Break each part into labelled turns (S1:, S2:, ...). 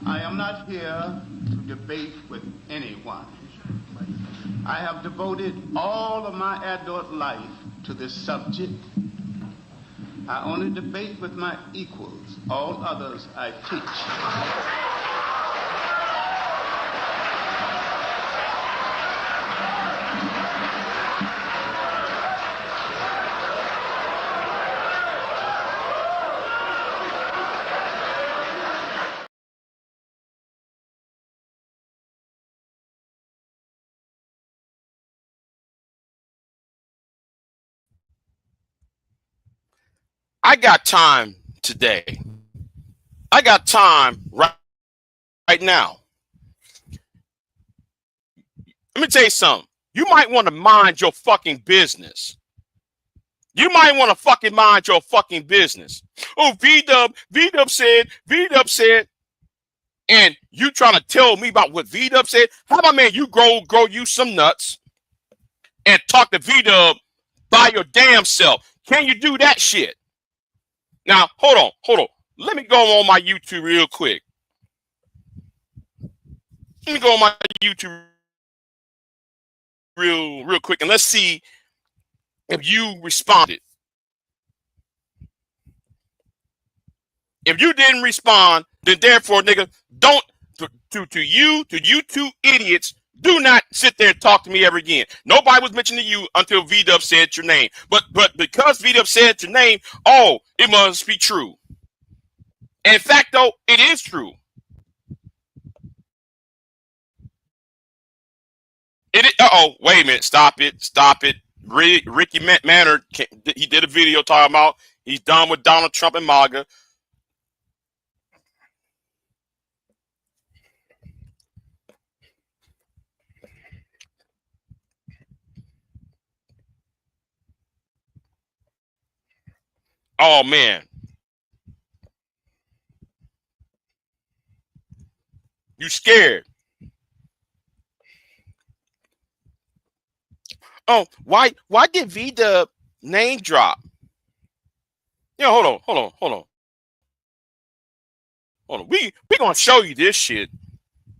S1: I am not here to debate with anyone. I have devoted all of my adult life to this subject. I only debate with my equals. All others I teach.
S2: I got time today. I got time right now. Let me tell you something. You might want to mind your fucking business. You might want to fucking mind your fucking business. Oh, V-Dub said, and you trying to tell me about what V-Dub said? How about, man, you grow you some nuts and talk to V-Dub by your damn self? Can you do that shit? Now, hold on. Let me go on my YouTube real quick. Let me go on my YouTube real quick, and let's see if you responded. If you didn't respond, then therefore, nigga, don't to you two idiots. Do not sit there and talk to me ever again. Nobody was mentioning you until V-Dub said your name. But because V-Dub said your name, oh, it must be true. And in fact, though, it is true. Wait a minute. Stop it. Ricky Manor, he did a video talking about he's done with Donald Trump and MAGA. Oh, man. You scared. Oh, why did V-Dub name drop? Yeah, hold on. We gonna show you this shit.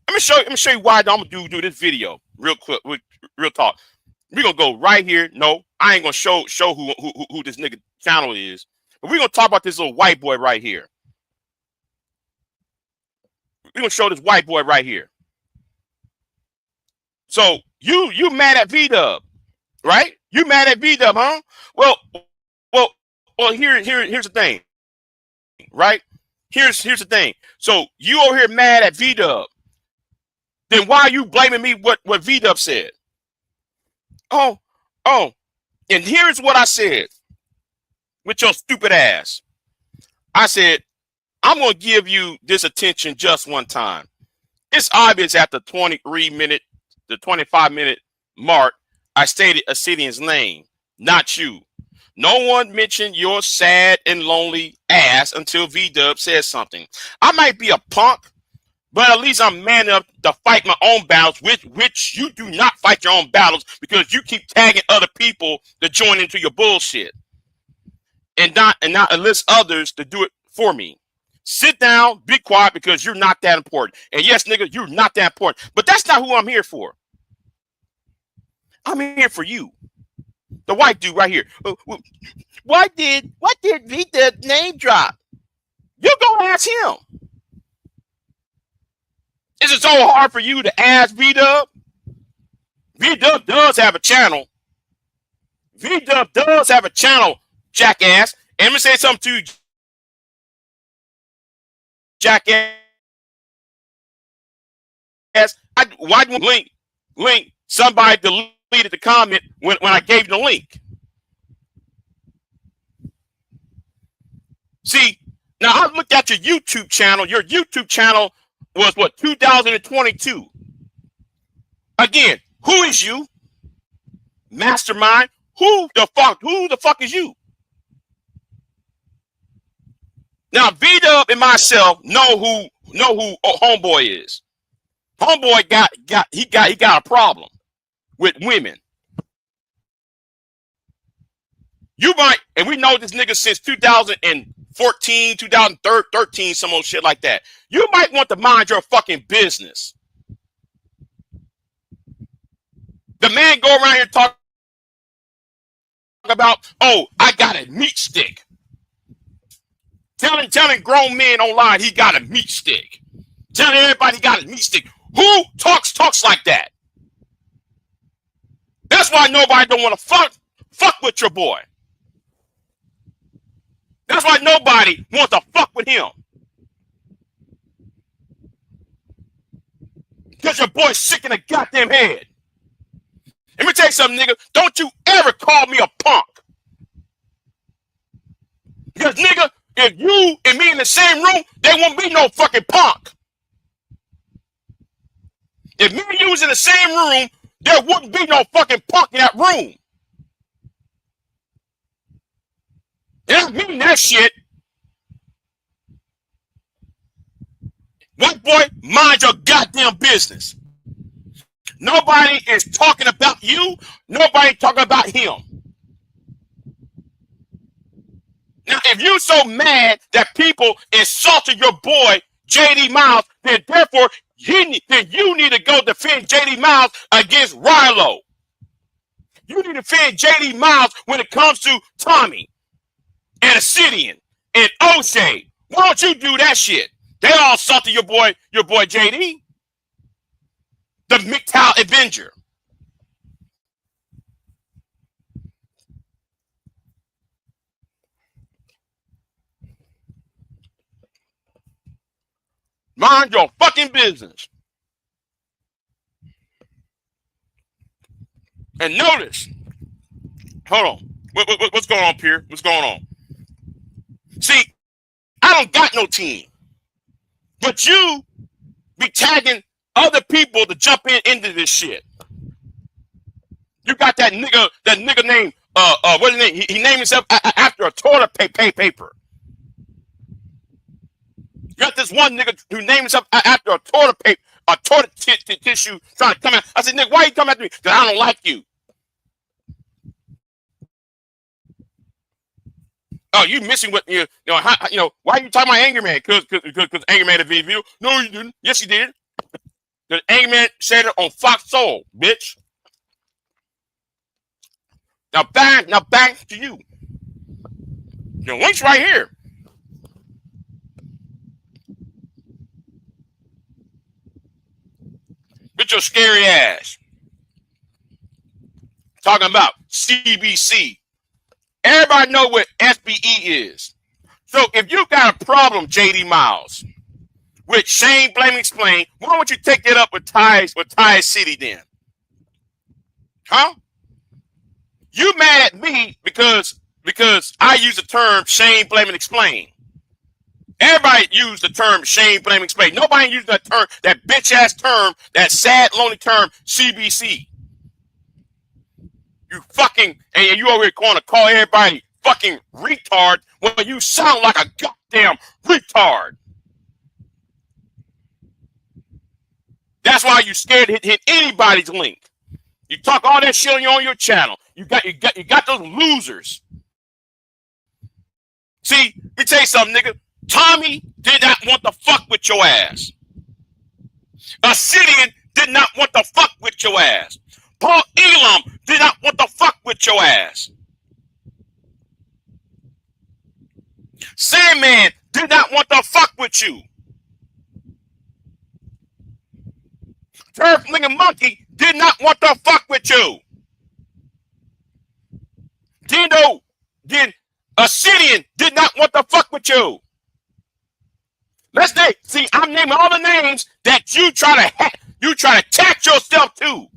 S2: Let me show you why I'm gonna do this video real quick. Real talk. We gonna go right here. No, I ain't gonna show who this nigga channel is. But we gonna talk about this little white boy right here. We gonna show this white boy right here. So you mad at V-Dub, right? You mad at V-Dub, huh? Well, here's the thing, right? Here's the thing. So you over here mad at V-Dub. Then why are you blaming me what V-Dub said? Oh, and here's what I said with your stupid ass. I said, I'm going to give you this attention just one time. It's obvious at the 25-minute mark, I stated a Ascidian's name, not you. No one mentioned your sad and lonely ass until V-Dub says something. I might be a punk, but at least I'm man enough to fight my own battles, which you do not fight your own battles because you keep tagging other people to join into your bullshit. And not enlist others to do it for me. Sit down, be quiet, because you're not that important. And yes, nigga, you're not that important. But that's not who I'm here for. I'm here for you. The white dude right here. What did V-Dub name drop? You go ask him. Is it so hard for you to ask V-Dub? V-Dub does have a channel. V-Dub does have a channel, jackass. And let me say something to you, jackass. Why do you link? Somebody deleted the comment when I gave you the link. See, now I looked at your YouTube channel. Your YouTube channel was what, 2022. Again, who is you? Mastermind. Who the fuck is you? Now V-Dub and myself know who Homeboy is. Homeboy got a problem with women. You might, and we know this nigga since 2005 2014, 2013, some old shit like that. You might want to mind your fucking business. The man go around here talking about, oh, I got a meat stick. Telling grown men online he got a meat stick. Telling everybody he got a meat stick. Who talks like that? That's why nobody don't want to fuck with your boy. That's why nobody wants to fuck with him. Because your boy's sick in the goddamn head. Let me tell you something, nigga. Don't you ever call me a punk. Because, nigga, if you and me in the same room, there won't be no fucking punk. If me and you was in the same room, there wouldn't be no fucking punk in that room. And I mean that shit. White boy, mind your goddamn business. Nobody is talking about you. Nobody talking about him. Now, if you're so mad that people insulted your boy, J.D. Miles, then therefore you need to go defend J.D. Miles against Rilo. You need to defend J.D. Miles when it comes to Tommy and Obsidian and O'Shea. Why don't you do that shit? They all insulted your boy J.D. The MGTOW Avenger. Mind your fucking business. And notice, hold on. What's going on, Pierre? What's going on? See, I don't got no team. But you be tagging other people to jump into this shit. You got that nigga named, what's his name? He named himself after a toilet paper. You got this one nigga who named himself after a toilet tissue trying to come out. I said, nigga, why you coming after me? Because I don't like you. Oh, you missing with why are you talking about Angry Man? Because Angry Man did a video. No, you didn't. Yes, he did. The Angry Man said it on Fox Soul, bitch. Now back to you. Your link's right here. Get your scary ass. Talking about CBC. Everybody know what SBE is. So if you got a problem, JD Miles, with Shane Blame Explain, why don't you take it up with Ty City then? Huh? You mad at me because I use the term Shane Blame and Explain. Everybody use the term Shane Blame Explain. Nobody use that term, that bitch ass term, that sad, lonely term, CBC. You fucking, and you over here going to call everybody fucking retard when you sound like a goddamn retard. That's why you scared to hit anybody's link. You talk all that shit on your channel. You got those losers. See, let me tell you something, nigga. Tommy did not want to fuck with your ass. Obsidian did not want to fuck with your ass. Paul Elam did not want to fuck with your ass. Sandman did not want to fuck with you. Turfling and Monkey did not want to fuck with you. Obsidian did not want to fuck with you. Let's see. I'm naming all the names that you try to attach yourself to.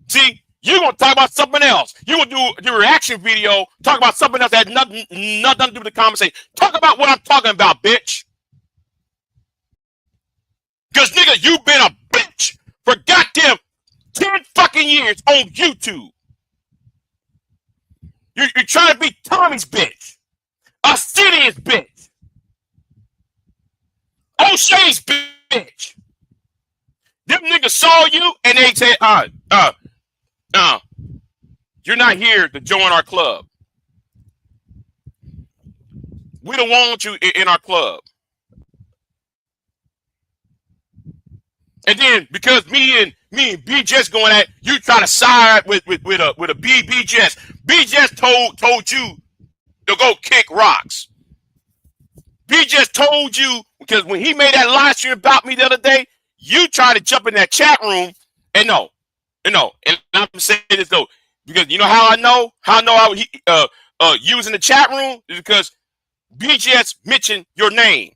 S2: See, you're gonna talk about something else. You gonna do a reaction video, talk about something else that had nothing to do with the conversation. Talk about what I'm talking about, bitch. Because, nigga, you've been a bitch for goddamn 10 fucking years on YouTube. You're trying to be Tommy's bitch. Obsidian's bitch. O'Shea's bitch. Them niggas saw you and they said, you're not here to join our club. We don't want you in our club. And then because me and BJS going at, you try to side with a BJS. BJS told you to go kick rocks. BJS told you, because when he made that live stream about me the other day, you tried to jump in that chat room and no. And I'm saying this though, because you know how I know I was using the chat room is because BJS mentioned your name.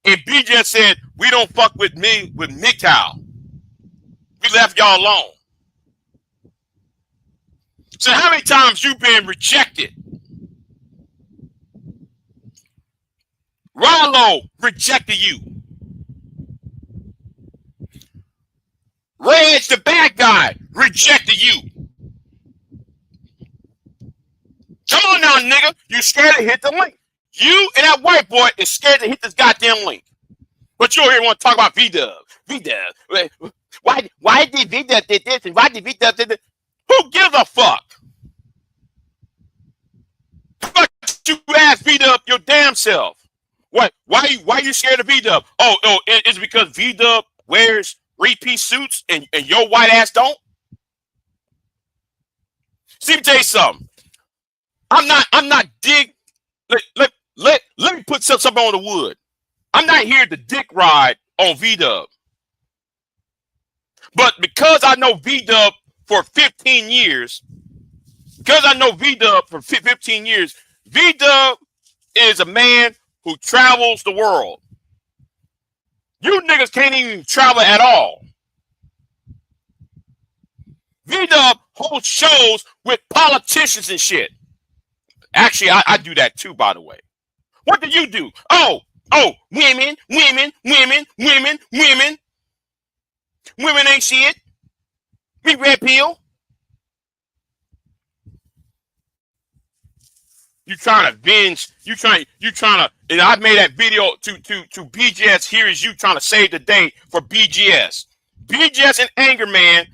S2: And BJS said, we don't fuck with MGTOW. We left y'all alone. So how many times you been rejected? Rollo rejected you. Reg, the bad guy, rejected you. Come on now, nigga. You scared to hit the link. You and that white boy is scared to hit this goddamn link. But you over here want to talk about V-Dub. V-Dub. Why did V-Dub did this and why did V-Dub did this? Who gives a fuck? Fuck you ask V-Dub your damn self. What? Why you scared of V-Dub? Oh, it's because V-Dub wears three-piece suits and your white ass don't? See, me tell you something. I'm not dig. Let me put something on the wood. I'm not here to dick ride on V-Dub. But because I know V-Dub for 15 years, V-Dub is a man who travels the world. You niggas can't even travel at all. V-Dub hosts shows with politicians and shit. Actually, I do that too, by the way. What do you do? Oh, women. Women ain't shit. We red pill. You trying to binge. You trying to, and I made that video to BGS. Here is you trying to save the day for BGS. BGS and Anger Man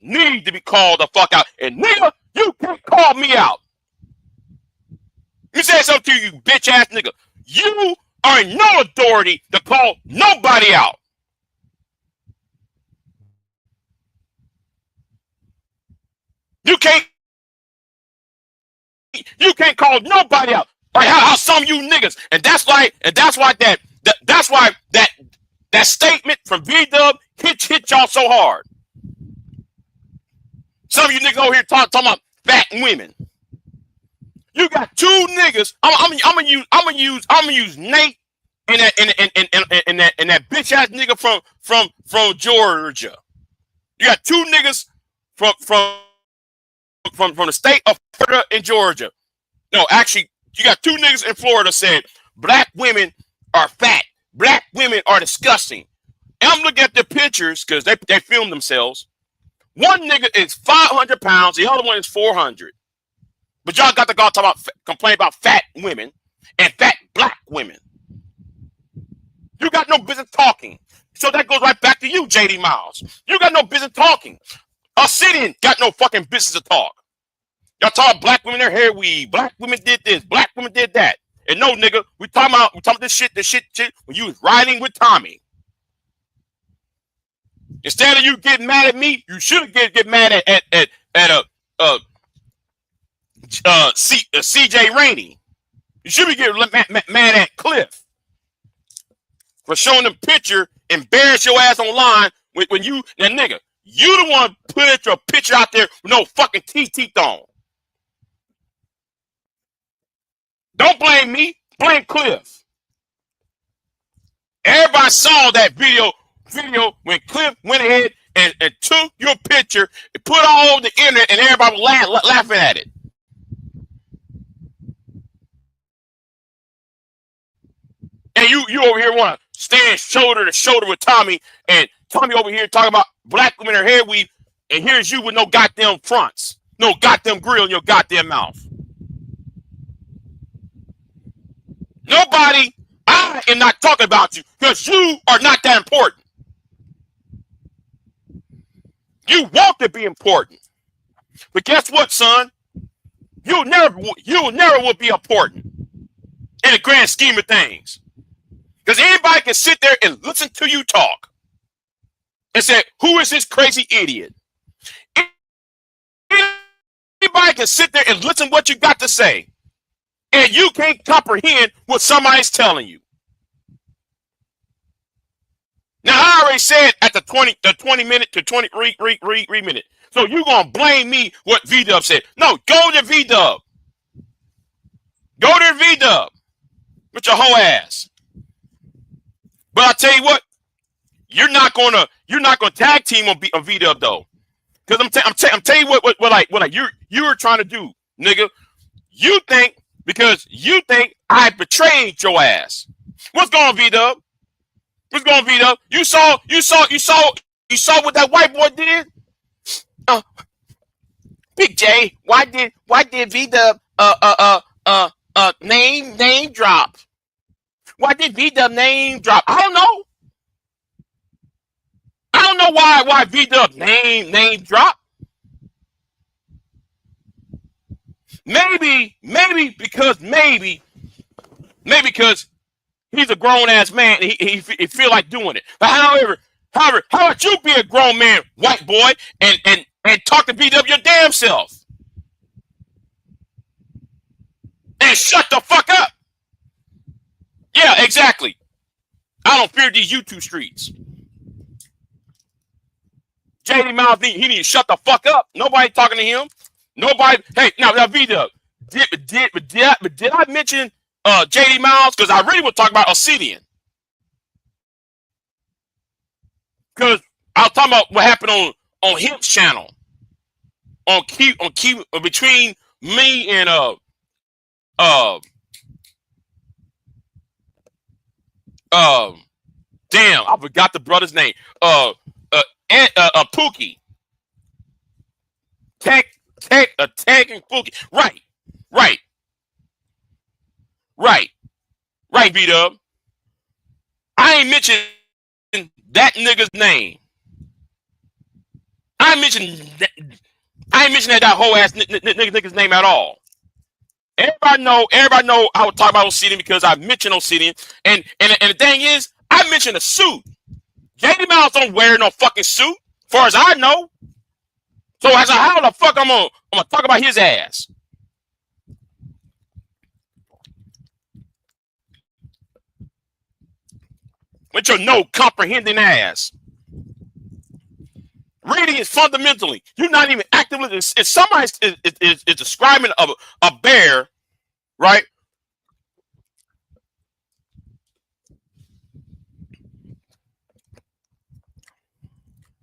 S2: need to be called the fuck out. And nigga, you can't call me out. You say something to you, bitch ass nigga. You are no authority to call nobody out. You can't call nobody out. Like how some of you niggas, and that's why that statement from V-Dub hit y'all so hard. Some of you niggas over here talking about fat women. You got two niggas. I'm gonna use Nate and that bitch ass nigga from Georgia. You got two niggas from the state of Florida and Georgia. No, actually, you got two niggas in Florida saying black women are fat. Black women are disgusting. And I'm looking at the pictures because they filmed themselves. One nigga is 500 pounds. The other one is 400. But y'all got to go complain about fat women and fat black women. You got no business talking. So that goes right back to you, JD Miles. You got no business talking. Obsidian got no fucking business to talk. Y'all talk black women, their hair weave. Black women did this. Black women did that. And no, nigga, we talking about this shit when you was riding with Tommy. Instead of you getting mad at me, you should get mad at CJ Rainey. You should be getting mad at Cliff for showing them picture, embarrass your ass online when you, that nigga, you the one put your picture out there with no fucking teeth on. Don't blame me, blame Cliff. Everybody saw that video when Cliff went ahead and took your picture and put it all over the internet and everybody was laughing at it. And you over here want to stand shoulder to shoulder with Tommy, and Tommy over here talking about black women, her hair weave, and here's you with no goddamn fronts, no goddamn grill in your goddamn mouth. Nobody, I am not talking about you because you are not that important. You want to be important. But guess what, son? you'll never will be important in the grand scheme of things. Because anybody can sit there and listen to you talk and say, who is this crazy idiot? Anybody can sit there and listen to what you got to say, and you can't comprehend what somebody's telling you. Now, I already said at the 20 minute to 23 minute. So you're going to blame me what V-Dub said. No, go to V-Dub. Go to V-Dub with your whole ass. But I'll tell you what, you're not gonna tag team on V-Dub though. Because I'm telling you what you were trying to do, nigga. You think because you think I betrayed your ass. What's going on, V-Dub? What's going on, V-Dub? You saw what that white boy did? Big J, why did V-Dub name drop? Why did V-Dub name drop? I don't know. I don't know why V-Dub name drop. Maybe because he's a grown ass man and he feel like doing it. But however, how about you be a grown man, white boy, and talk to V-Dub your damn self? And shut the fuck up. Yeah, exactly. I don't fear these YouTube streets. JD Miles, he need to shut the fuck up. Nobody talking to him. Nobody. Hey, now V-Dub, did I mention JD Miles? Because I really would talk about Obsidian. Because I was talking about what happened on his channel. On key between me and damn, I forgot the brother's name. Pookie. Tagging Pookie. Right, V-Dub. I ain't mentioning that nigga's name. I ain't mentioning that whole ass nigga's name at all. Everybody know I would talk about Obsidian because I mentioned Obsidian. And the thing is, I mentioned a suit. JD Miles don't wear no fucking suit, as far as I know. So how the fuck I'm gonna talk about his ass? With your no comprehending ass. Reading is fundamentally, you're not even actively. If somebody is describing a bear, right?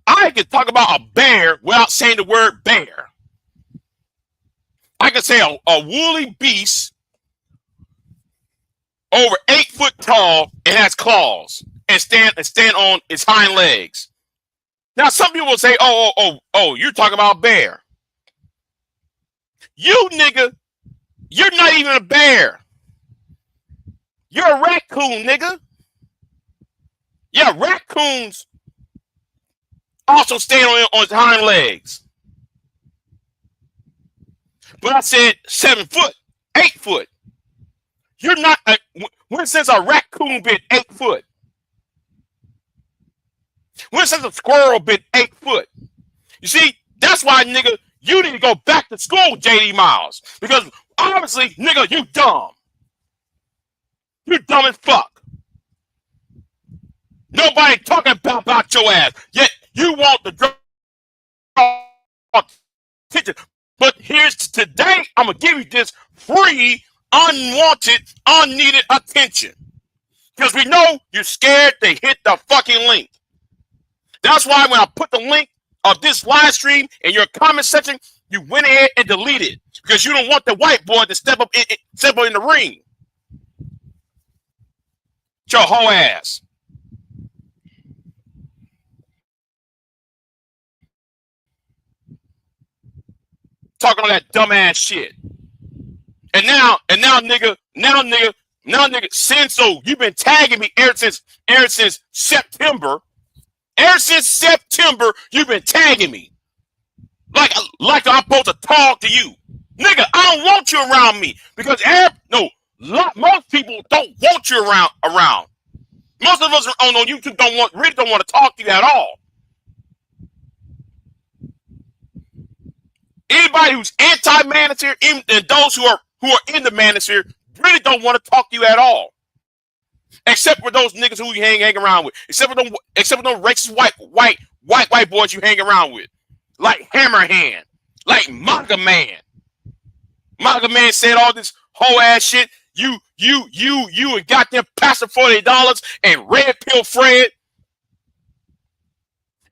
S2: I can talk about a bear without saying the word bear. I can say a woolly beast over 8 foot tall and has claws and stand on its hind legs. Now, some people will say, oh, you're talking about a bear. You nigga, you're not even a bear. You're a raccoon, nigga. Yeah, raccoons also stand on its hind legs. But I said 7 foot, 8 foot. You're not, when since a raccoon been 8 foot? When since a squirrel been 8 foot? You see, that's why, nigga, you need to go back to school, JD Miles. Because obviously, nigga, you dumb. You dumb as fuck. Nobody talking about your ass. Yet you want to draw attention. But here's today, I'm going to give you this free, unwanted, unneeded attention. Because we know you're scared to hit the fucking link. That's why when I put the link of this live stream in your comment section, you went ahead and deleted it. Because you don't want the white boy to step up in the ring. Your whole ass. Talking on that dumbass shit. And now, nigga, Senso, you've been tagging me ever since September. Ever since September, you've been tagging me. Like I'm supposed to talk to you. Nigga, I don't want you around me because most people don't want you around. Most of us on YouTube really don't want to talk to you at all. Anybody who's anti-manosphere and those who are in the manosphere really don't want to talk to you at all. Except for those niggas who you hang around with. Except for those racist white boys you hang around with. Like Hammerhand. Like Manga Man. Manga Man said all this whole ass shit. You and goddamn Pastor $40 and Red Pill Fred.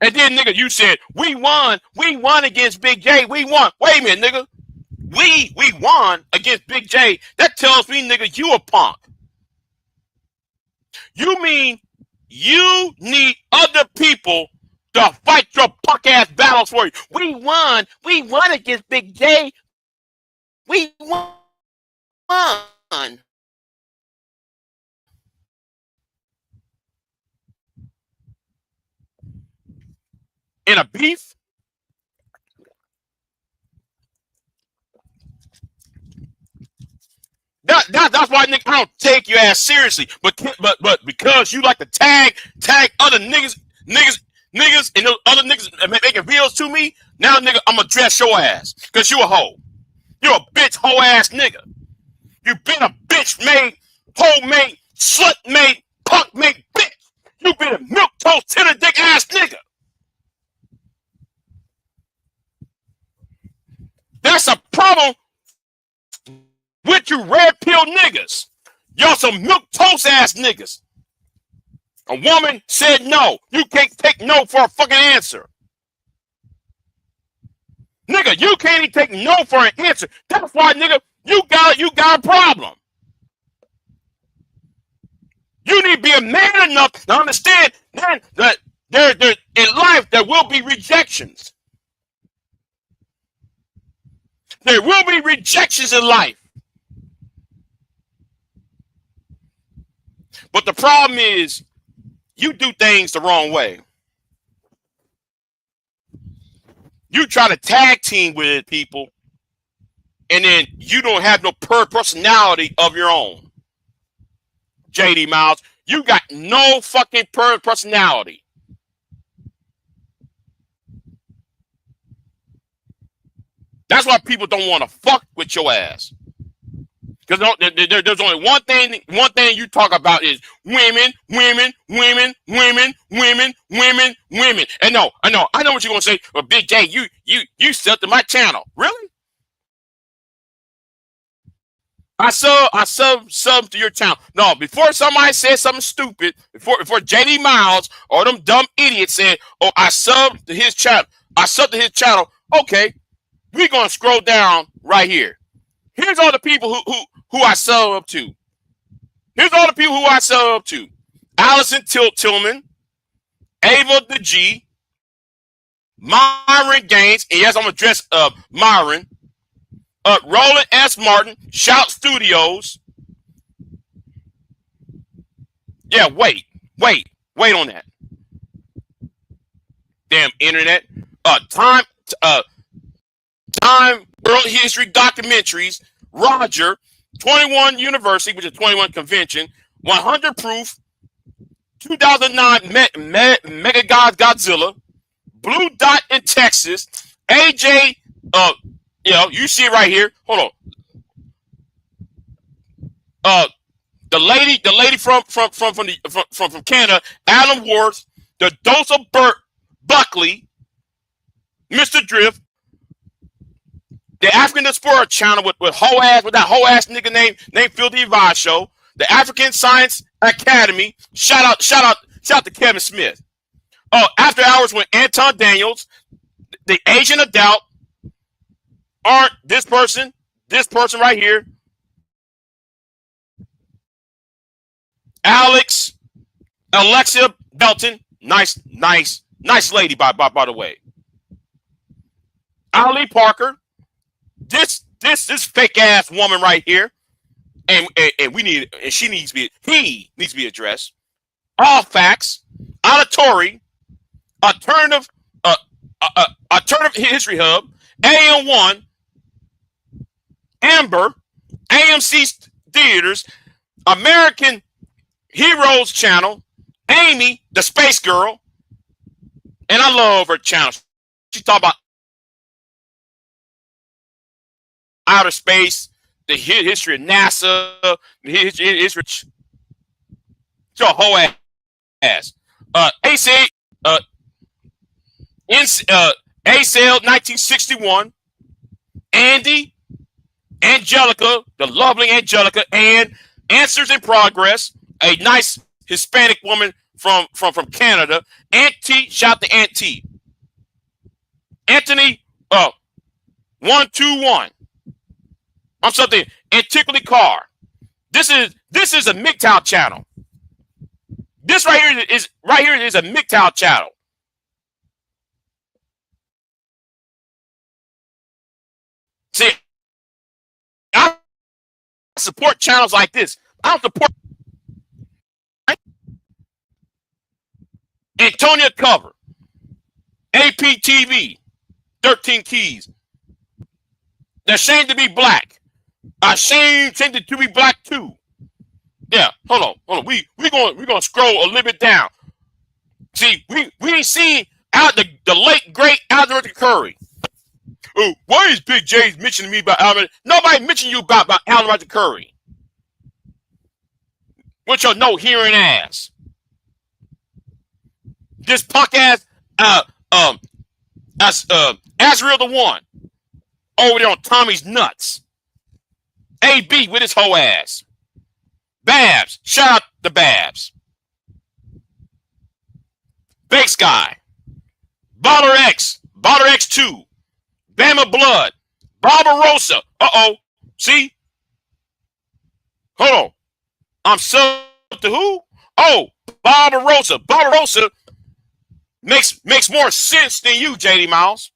S2: And then, nigga, you said, we won against Big J. We won. Wait a minute, nigga. We won against Big J. That tells me, nigga, you a punk. You mean you need other people to fight your punk ass battles for you. We won against Big J. We won. In a beef? That's why, nigga, I don't take your ass seriously. But because you like to tag other niggas, and those other niggas making videos to me, now, nigga, I'm gonna dress your ass. Because you a hoe. You a bitch hoe ass nigga. You been a bitch made, hoe made, slut made, punk made bitch. You been a milk toast tender dick ass nigga. That's a problem with you red pill niggas. Y'all some milk toast ass niggas. A woman said no. You can't take no for a fucking answer. Nigga, you can't even take no for an answer. That's why, nigga, you got a problem. You need to be a man enough to understand that there in life there will be rejections. There will be rejections in life. But the problem is you do things the wrong way. You try to tag team with people, and then you don't have no personality of your own. JD Miles, you got no fucking personality. That's why people don't want to fuck with your ass. Because there's only one thing you talk about is women. And no, I know what you're gonna say. But Big J, you subbed to my channel. Really? I sub to your channel. No, before somebody said something stupid, before JD Miles or them dumb idiots said, "Oh, I subbed to his channel." Okay, we're gonna scroll down right here. Here's all the people who I sub up to. Allison Tillman, Ava the G, Myron Gaines, and yes, I'm gonna address Myron. Roland S. Martin, Shout Studios. Yeah, wait on that. Damn internet. Time World History Documentaries, Roger, 21 University, which is 21 Convention, 100 Proof, 2009 Mega Godzilla, Blue Dot in Texas, AJ, you see it right here. Hold on. The lady from Canada, Adam Worth, the Dose of Burt Buckley, Mr. Drift, the African Diaspora channel with that whole ass nigga named Phil Divine Show, the African Science Academy. Shout out to Kevin Smith. After Hours with Anton Daniels, the Asian Adult, aren't this person right here, Alexia Belton, nice lady by the way. Ali Parker, this fake ass woman right here, and he needs to be addressed. All Facts, Auditory, Alternative History Hub, AM1, Amber, AMC Theaters, American Heroes Channel, Amy, the Space Girl, and I love her channel. She talk about outer space, the history of NASA, the history. Your whole ass. ACL, ACL 1961, Andy, Angelica, the lovely Angelica, and Answers in Progress, a nice Hispanic woman from Canada. Auntie, shout to Auntie. Anthony, 121. I'm something. Antiquity Car. This is a MGTOW channel. This right here is a MGTOW channel. See, I support channels like this. I don't support Antonia Cover, APTV, 13 Keys. They're ashamed to be black. Ashamed to be black too. Yeah, hold on. We gonna scroll a little bit down. See, we ain't seen out the late great Alvin Curry. Oh, why is Big J mentioning me about Alvin? Nobody mentioned you about Alvin Curry. With your no hearing ass. This punk ass Azrael the One over there on Tommy's Nuts. AB with his whole ass. Babs, shout out to Babs. Bakes Guy, Baller X2, Bama Blood, Barbarossa. See? Hold on. I'm sub to who? Oh, Barbarossa. Barbarossa makes more sense than you, JD Miles.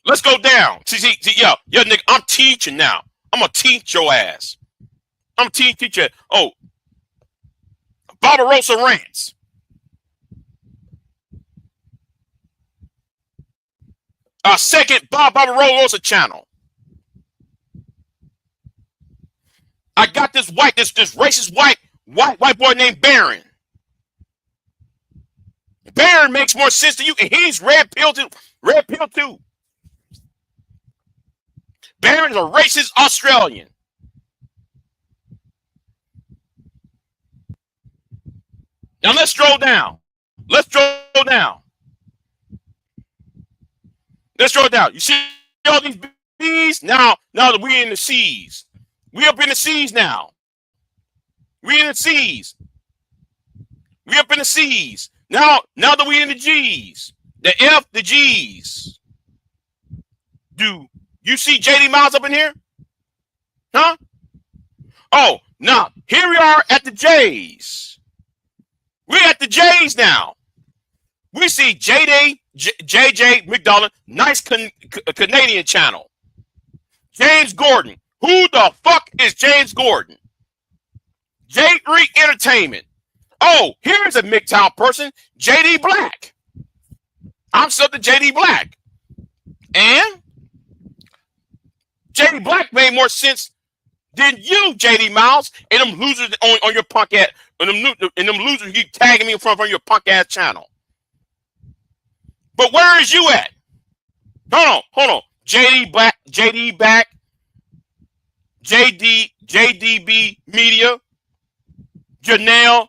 S2: Let's go down. See, yo, nigga, I'm teaching now. I'm gonna teach your ass. I'm gonna teach you. Oh, Barbarossa Rants. Second Barbarossa channel. I got this racist white boy named Baron. Baron makes more sense to you, and he's red pill too. Baron's a racist Australian. Now let's scroll down. You see all these bees? Now that we're in the C's. We up in the C's now. We in the C's. We up in the C's. Now that we in the G's. The F, the G's. Do you see JD Miles up in here? Huh? Oh, now here we are at the J's. We're at the J's now. We see JJ McDonald, nice Canadian channel. James Gordon. Who the fuck is James Gordon? J3 Entertainment. Oh, here's a MGTOW person, JD Black. I'm sub to JD Black. And JD Black made more sense than you, JD Miles, and them losers on your punk ass, and them losers keep tagging me from your punk ass channel. But where is you at? Hold on. JD Black, JDB Media, Janelle,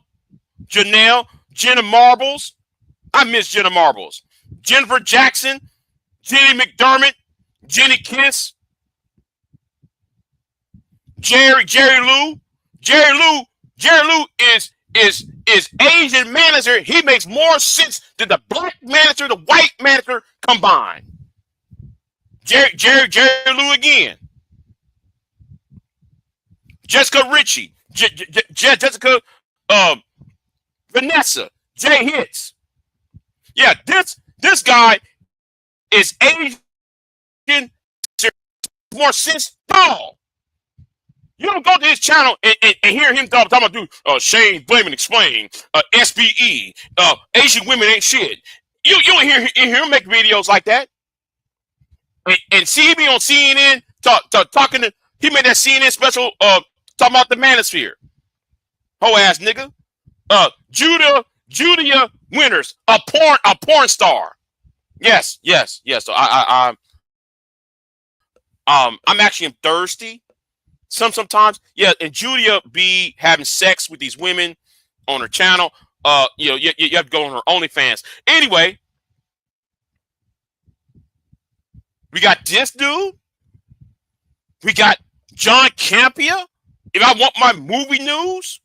S2: Jenna Marbles. I miss Jenna Marbles. Jennifer Jackson, Jenny McDermott, Jenny Kiss, Jerry Lou. Jerry Lou is Asian manager. He makes more sense than the black manager, the white manager combined. Jerry Lou again. Jessica Ritchie, Jessica Vanessa, Jay Hits. Yeah, this guy is Asian, more sense at all. You don't go to his channel and hear him talking about Shane Blame and Explain, SBE, Asian women ain't shit. You don't hear him make videos like that. And see, he be on CNN talking to, he made that CNN special talking about the manosphere. Ho ass nigga. Julia Winters, a porn star. Yes. So I'm actually thirsty. Sometimes, yeah, and Julia be having sex with these women on her channel. You have to go on her OnlyFans. Anyway, we got this dude. We got John Campea. If I want my movie news,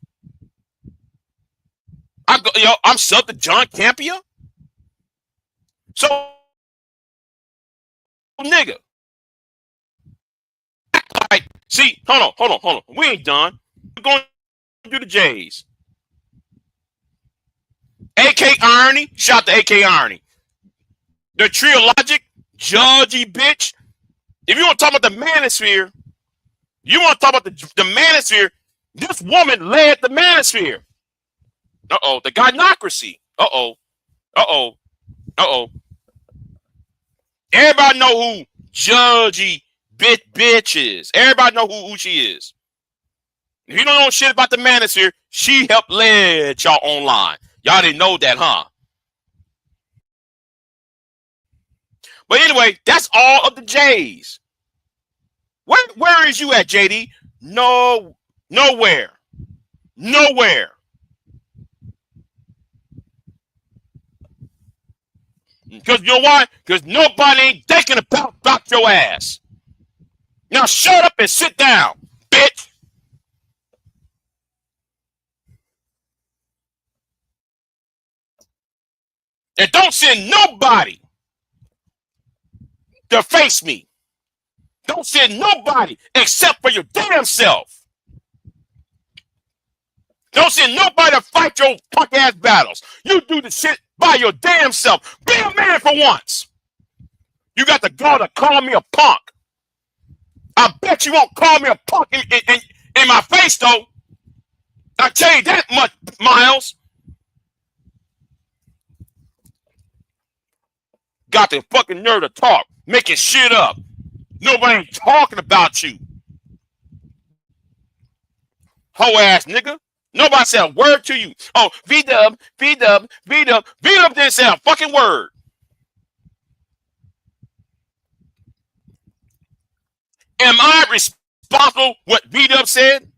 S2: I'm sub to John Campea. So, nigga. Right, see, hold on. We ain't done. We're going to do the J's. AK Irony. Shout to AK Irony. The Triologic. Judgy bitch. If you want to talk about the manosphere, you want to talk about the manosphere, this woman led the manosphere. Uh-oh. The gynocracy. Uh-oh. Everybody know who Judgy bitch is. Everybody know who she is. If you don't know shit about the manosphere, she helped lead y'all online. Y'all didn't know that, huh? But anyway, that's all of the J's. Where is you at, JD? Nowhere. Because you know why? Because nobody ain't thinking about your ass. Now shut up and sit down, bitch. And don't send nobody to face me. Don't send nobody except for your damn self. Don't send nobody to fight your punk ass battles. You do the shit by your damn self. Be a man for once. You got the gall to call me a punk. I bet you won't call me a punk in my face, though. I tell you that much, Miles. Got the fucking nerve to talk, making shit up. Nobody ain't talking about you. Hoe ass nigga. Nobody said a word to you. Oh, V-Dub didn't say a fucking word. Am I responsible what V-Dub said?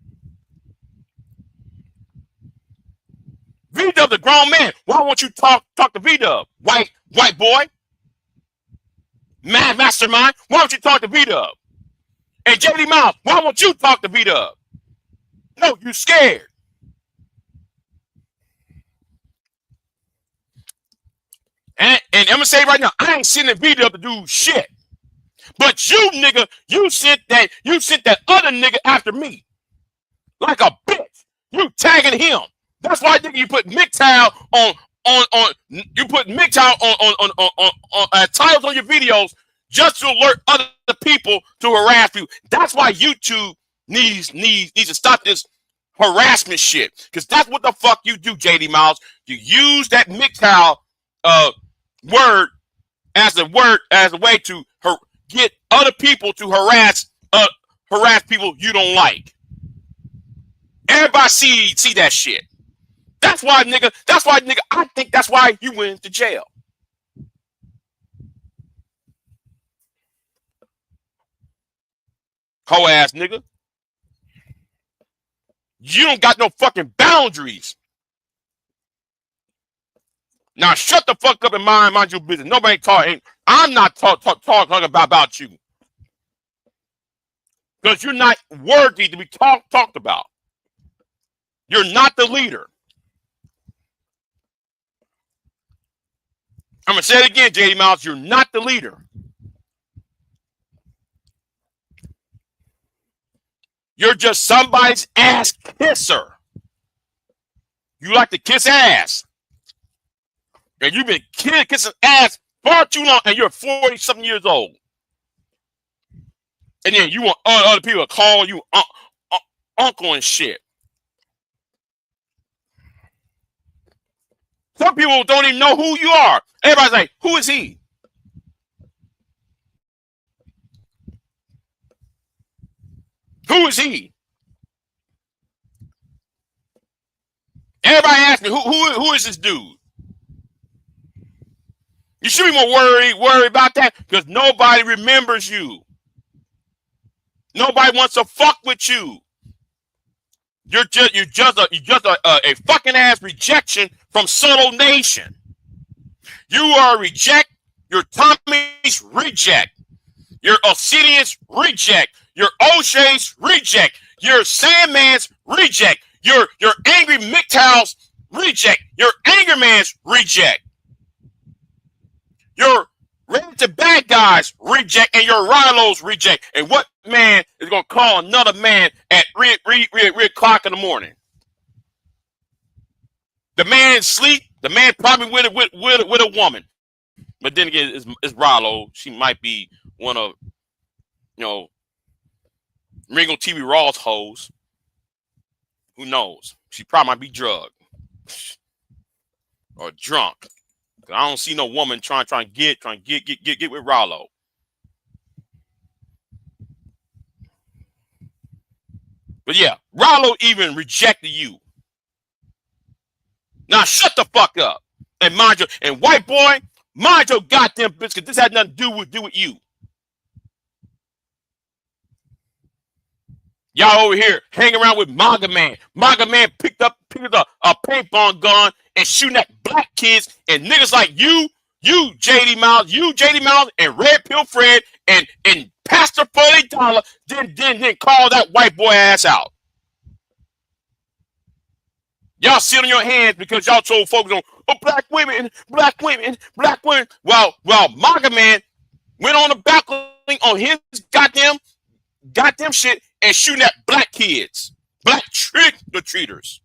S2: V-Dub the grown man. Why won't you talk to V-Dub? White boy? Mad mastermind? Why don't you talk to V-Dub? And JD Miles, why won't you talk to V-Dub? No, you scared. And I'm gonna say right now, I ain't sending V-Dub to do shit. But you nigga, you sent that other nigga after me. Like a bitch. You tagging him. That's why nigga you put MGTOW on titles on your videos just to alert other people to harass you. That's why YouTube needs to stop this harassment shit. Because that's what the fuck you do, JD Miles. You use that MGTOW word as a way to get other people to harass people you don't like. Everybody see that shit. That's why, nigga, I think that's why you went to jail. Hoe ass nigga. You don't got no fucking boundaries. Now shut the fuck up and mind your business. Nobody talking. I'm not talking about you. Because you're not worthy to be talked about. You're not the leader. I'm going to say it again, JD Miles. You're not the leader. You're just somebody's ass kisser. You like to kiss ass. And you've been kissing ass far too long, and you're 40-something years old. And then you want other people to call you uncle and shit. Some people don't even know who you are. Everybody's like, who is he? Who is he? Everybody asks me, who is this dude? You should be more worried about that because nobody remembers you. Nobody wants to fuck with you. You're just a fucking ass rejection from Subtle Nation. You are a reject. You're Tommy's reject. You're Obsidian's reject. You're O'Shea's reject. You're Sandman's reject. You're Angry MGTOW's reject. You're Anger Man's reject. You're Ready to Bad Guys reject, and you're Rilo's reject. And what man is going to call another man at 3 o'clock in the morning? The man sleep. The man probably with a woman. But then again, it's Rilo. She might be one of, Ringo TV Raw's hoes. Who knows? She probably might be drugged or drunk. I don't see no woman trying to get with Rilo. But yeah, Rilo even rejected you. Now shut the fuck up and mind your and white boy, mind your goddamn business. This had nothing to do with you. Y'all over here hanging around with Manga Man. Manga Man picked up a paintball gun and shooting at black kids and niggas like you JD Miles, and Red Pill Fred and Pastor $40 then call that white boy ass out. Y'all sit on your hands because y'all so focused on black women. While Manga Man went on the balcony on his goddamn shit and shooting at black kids, black trick-or-treaters.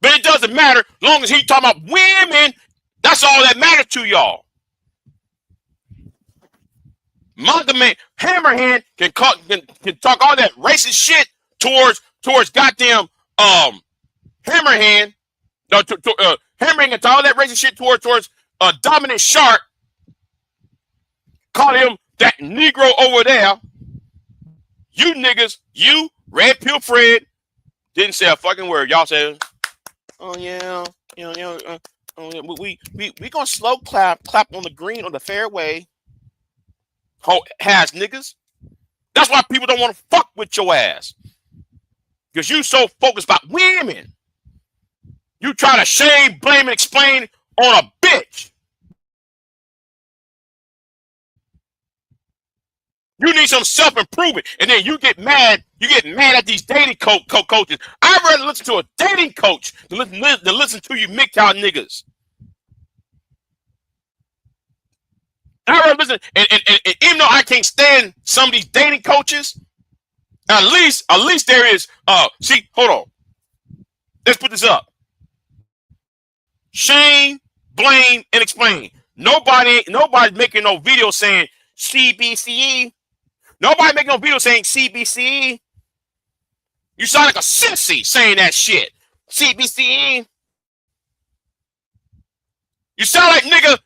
S2: But it doesn't matter as long as he talking about women. That's all that matters to y'all. Manga Man, Hammerhand can talk all that racist shit towards goddamn Hammerhand. Hammerhand can talk all that racist shit towards Dominant Shark. Call him that Negro over there. You niggas, Red Pill Fred, didn't say a fucking word. Y'all said, oh yeah, we gonna slow clap on the green on the fairway. Has niggas. That's why people don't want to fuck with your ass. Because you so focused about women. You try to shame, blame, and explain on a bitch. You need some self-improvement. And then you get mad at these dating coaches. I'd rather listen to a dating coach than listen to you MGTOW niggas. I'd rather listen, and even though I can't stand some of these dating coaches, at least there is, hold on. Let's put this up. Shame, blame, and explain. Nobody's making no video saying CBCE. Nobody making no video saying CBCE. You sound like a sissy saying that shit. CBCE. You sound like nigga,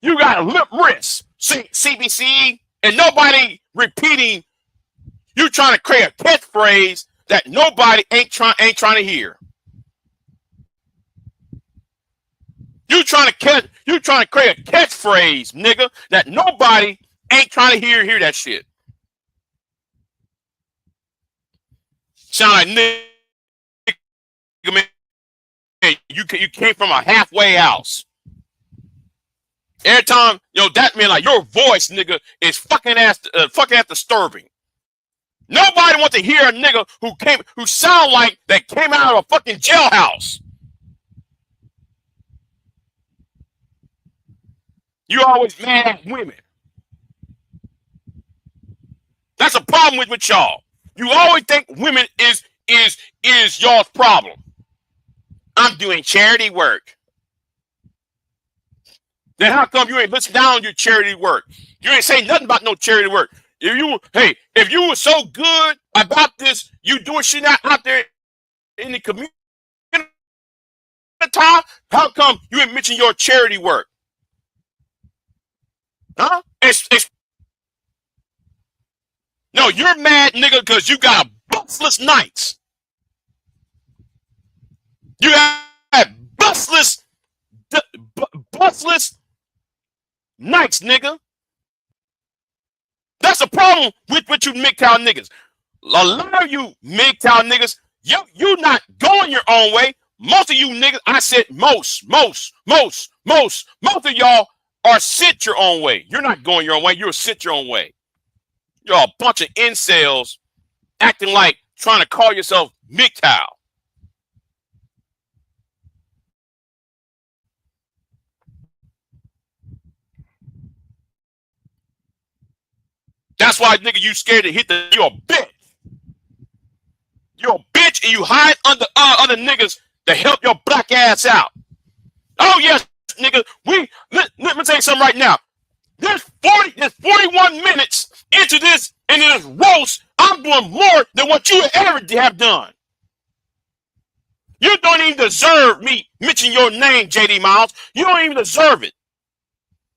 S2: you got a lip wrist. CBCE. And nobody repeating. You trying to create a catchphrase that nobody ain't trying to hear. You trying to create a catchphrase, nigga, that nobody ain't trying to hear that shit. Sound like nigga, man, you came from a halfway house. Every time, that mean like your voice, nigga, is fucking ass disturbing. Nobody wants to hear a nigga who sound like they came out of a fucking jailhouse. You always mad at women. That's a problem with y'all. You always think women is y'all's problem. I'm doing charity work. Then how come you ain't listen down on your charity work? You ain't saying nothing about no charity work. If you were so good about this. You doing shit out there in the community time. How come you didn't mention your charity work? Huh? No, you're mad, nigga, because you got bustless nights. You had bustless nights, nigga. That's a problem with you MGTOW niggas. A lot of you MGTOW niggas, you not going your own way. Most of you niggas, I said most of y'all are sit your own way. You're not going your own way. You're sit your own way. You're a bunch of incels acting like trying to call yourself MGTOW. That's why, nigga, you scared to hit you're a bitch. You're a bitch and you hide under other niggas to help your black ass out. Oh, yes, nigga. Let me tell you something right now. There's 41 minutes into this roast. I'm doing more than what you ever have done. You don't even deserve me mentioning your name, JD Miles. You don't even deserve it.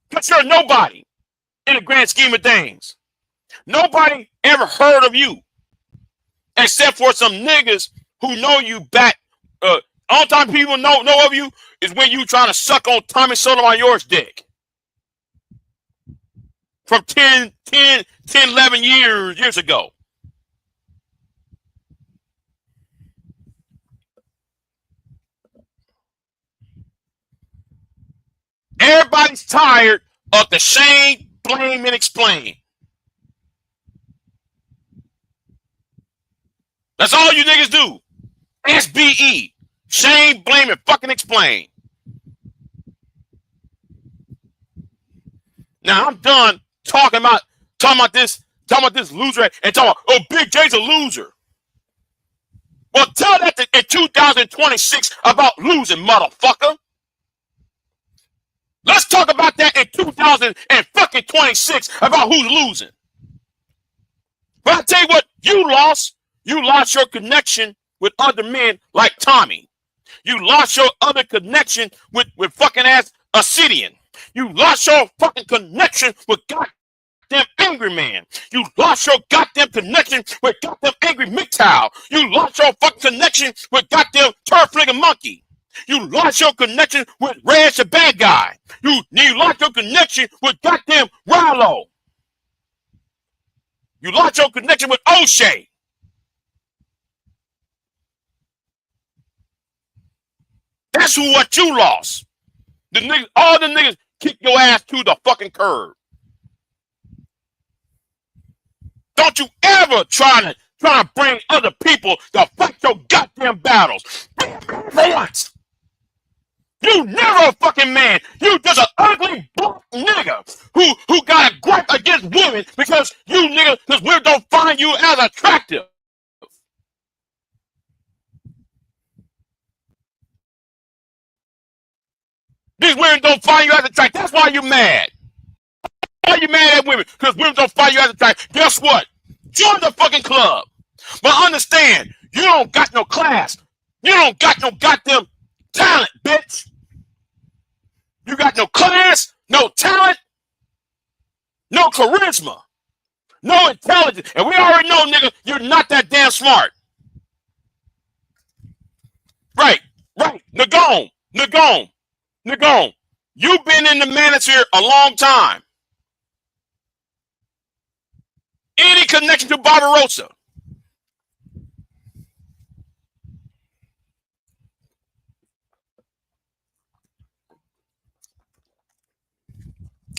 S2: Because you're nobody in the grand scheme of things. Nobody ever heard of you. Except for some niggas who know you back. All time people know of you is when you trying to suck on Tommy Sotomayor's dick. From 10, 11 years ago. Everybody's tired of the shame, blame, and explain. That's all you niggas do. SBE. Shame, blame, and fucking explain. Now I'm done talking about this loser and talking about, oh, Big J's a loser. Well, tell that in 2026 about losing, motherfucker. Let's talk about that in 2026 about who's losing. But I tell you what, you lost. You lost your connection with other men like Tommy. You lost your other connection with fucking ass Obsidian. You lost your fucking connection with goddamn Angry Man. You lost your goddamn connection with goddamn Angry MGTOW. You lost your fucking connection with goddamn Turf Fligging Monkey. You lost your connection with Red the Bad Guy. You lost your connection with goddamn Rallo. You lost your connection with O'Shea. That's what you lost. All the niggas kick your ass to the fucking curb. Don't you ever try to bring other people to fight your goddamn battles. Once. You never a fucking man. You just an ugly black nigga who got a gripe against women because women don't find you as attractive. These women don't find you as attractive. That's why you're mad. Why are you mad at women? Because women don't find you as attractive. Guess what? Join the fucking club. But understand, you don't got no class. You don't got no goddamn talent, bitch. You got no class, no talent, no charisma, no intelligence. And we already know, nigga, you're not that damn smart. Right. Nagone. You've been in the manosphere a long time. Any connection to Barbarossa?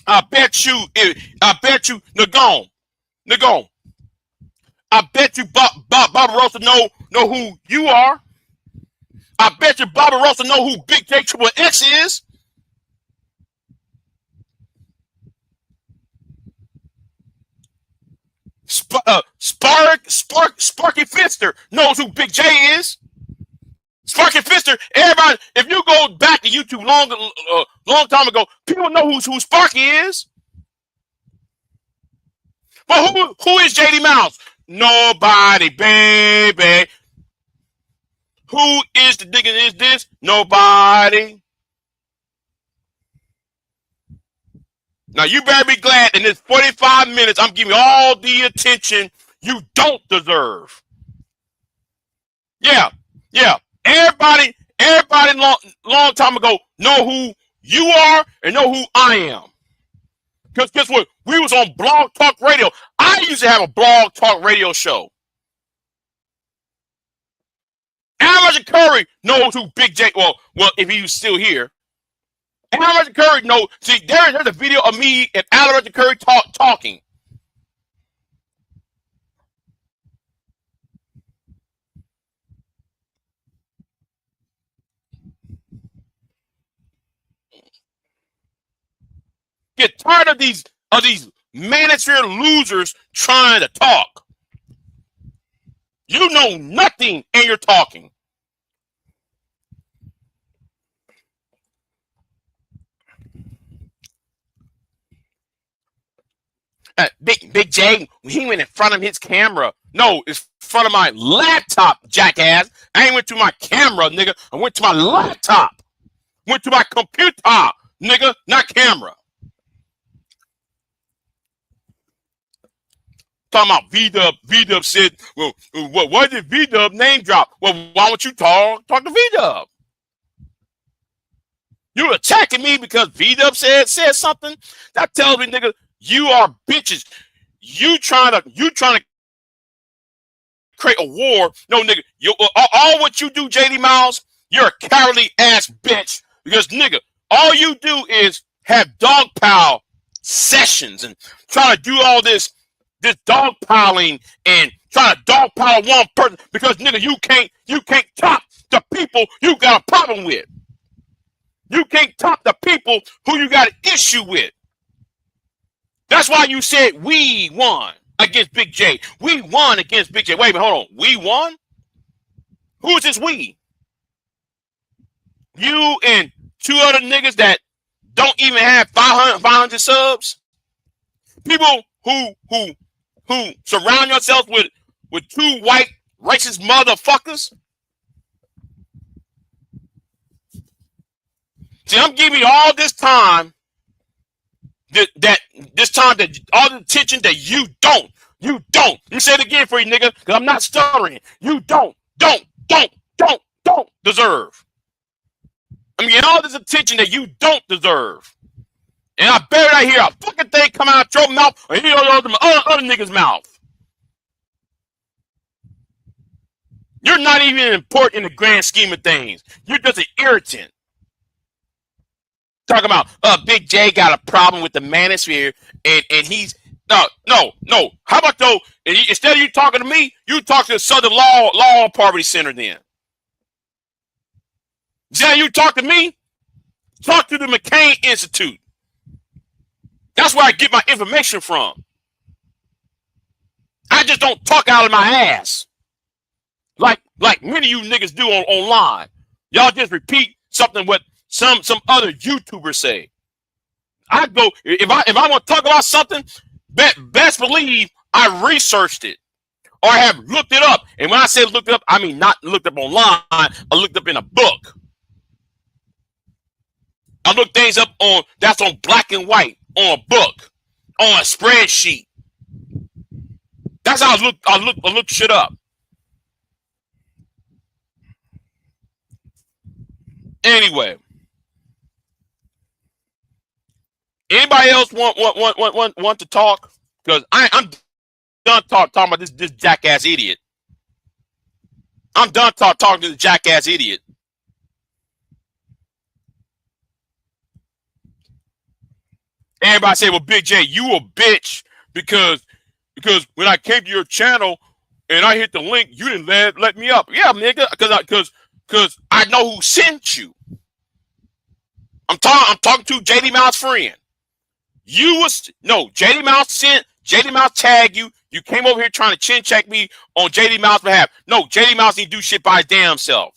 S2: I bet you, Nagone. I bet you Barbarossa know who you are. I bet you Barbarossa know who Big J Triple X is. Sparky Fister knows who Big J is. Sparky Fister, everybody, if you go back to YouTube long time ago, people know who Sparky is. But who is JD Miles? Nobody, baby. Who is the nigga is this? Nobody. Now you better be glad in this 45 minutes I'm giving you all the attention you don't deserve. Yeah. Everybody long time ago know who you are and know who I am. Because guess what? We was on Blog Talk Radio. I used to have a Blog Talk Radio show. Alan Curry knows who Big J. Well, if he was still here, Alan Curry knows. See, there's a video of me and Alan Curry talking. Get tired of these manosphere losers trying to talk. You know nothing and you're talking. Big J, he went in front of his camera. No, it's in front of my laptop, jackass. I ain't went to my camera, nigga. I went to my laptop. Went to my computer, nigga, not camera. Talking about V-Dub. V-Dub said, well, what did V-Dub name drop? Well, why don't you talk to V-Dub? You attacking me because V-Dub said something? That tells me, nigga, you are bitches. You trying to create a war. No, nigga, all what you do, JD Miles, you're a cowardly ass bitch. Because, nigga, all you do is have dogpile sessions and try to do all this dogpiling and try to dogpile one person because, nigga, you can't top the people you got a problem with. You can't top the people who you got an issue with. That's why you said we won against Big J. We won against Big J. Wait a minute, hold on. We won? Who is this we? You and two other niggas that don't even have 500 subs? People who surround yourself with two white racist motherfuckers? See, I'm giving you all this time that all the attention that you don't. You say it again for you, nigga, because I'm not stuttering. You don't deserve. I'm getting all this attention that you don't deserve. And I better not hear a fucking thing come out your mouth or any other nigga's mouth. You're not even important in the grand scheme of things. You're just an irritant. Talking about Big J got a problem with the manosphere and he's no. How about though? Instead of you talking to me, you talk to the Southern Law Poverty Center then. Instead you talk to me, talk to the McCain Institute. That's where I get my information from. I just don't talk out of my ass. Like many of you niggas do online. Y'all just repeat something what some other YouTubers say. I go, if I want to talk about something, best believe I researched it or I have looked it up. And when I say looked it up, I mean not looked up online, I looked up in a book. I look things up that's on black and white, on a book, on a spreadsheet. That's how I look shit up. Anyway, anybody else want to talk? Because I'm done talking about this jackass idiot. I'm done talking to the jackass idiot. Everybody say, well, Big J, you a bitch because when I came to your channel and I hit the link, you didn't let me up. Yeah, nigga, because I know who sent you. I'm talking to JD Mouse friend. JD Mouse tagged you. You came over here trying to chin check me on JD Mouse behalf. No, JD Mouse need to do shit by his damn self.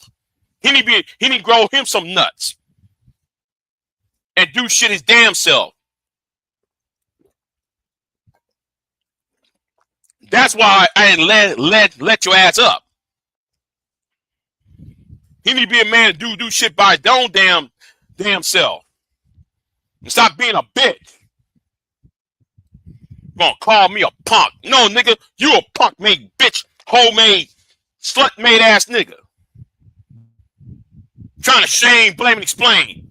S2: He need to grow him some nuts and do shit his damn self. That's why I didn't let your ass up. He need to be a man to do shit by his own damn self. And stop being a bitch. Gonna call me a punk. No, nigga, you a punk made bitch, homemade, slut made ass nigga. Trying to shame, blame, and explain.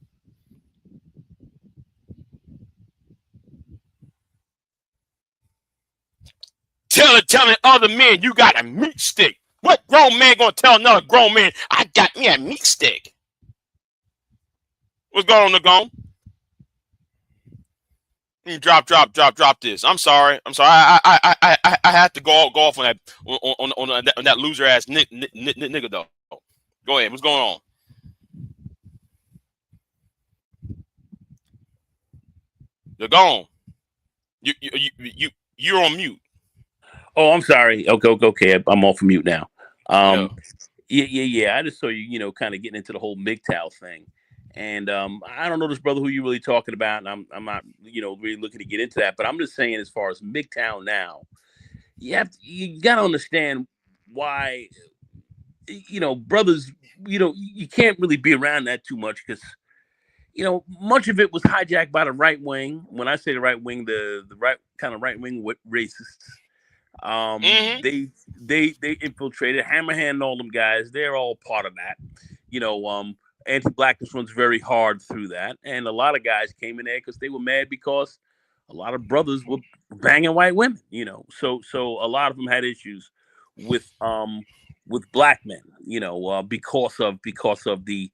S2: Telling other men you got a meat stick. What grown man gonna tell another grown man I got me a meat stick? What's going on, Nagone? Drop this. I'm sorry. I had to go off on that loser ass nigga though. Go ahead. What's going on? They're gone. You're on mute.
S3: Oh, I'm sorry. Okay. I'm off mute now. Yeah. I just saw you, kind of getting into the whole MGTOW thing. And I don't know this brother who you're really talking about, and I'm not, really looking to get into that. But I'm just saying, as far as MGTOW now, you got to understand why, brothers, you can't really be around that too much because, much of it was hijacked by the right wing. When I say the right wing, the right kind of right wing racists. They infiltrated Hammerhand and all them guys. They're all part of that. Anti-blackness runs very hard through that, and a lot of guys came in there because they were mad because a lot of brothers were banging white women. So a lot of them had issues with black men. Because of the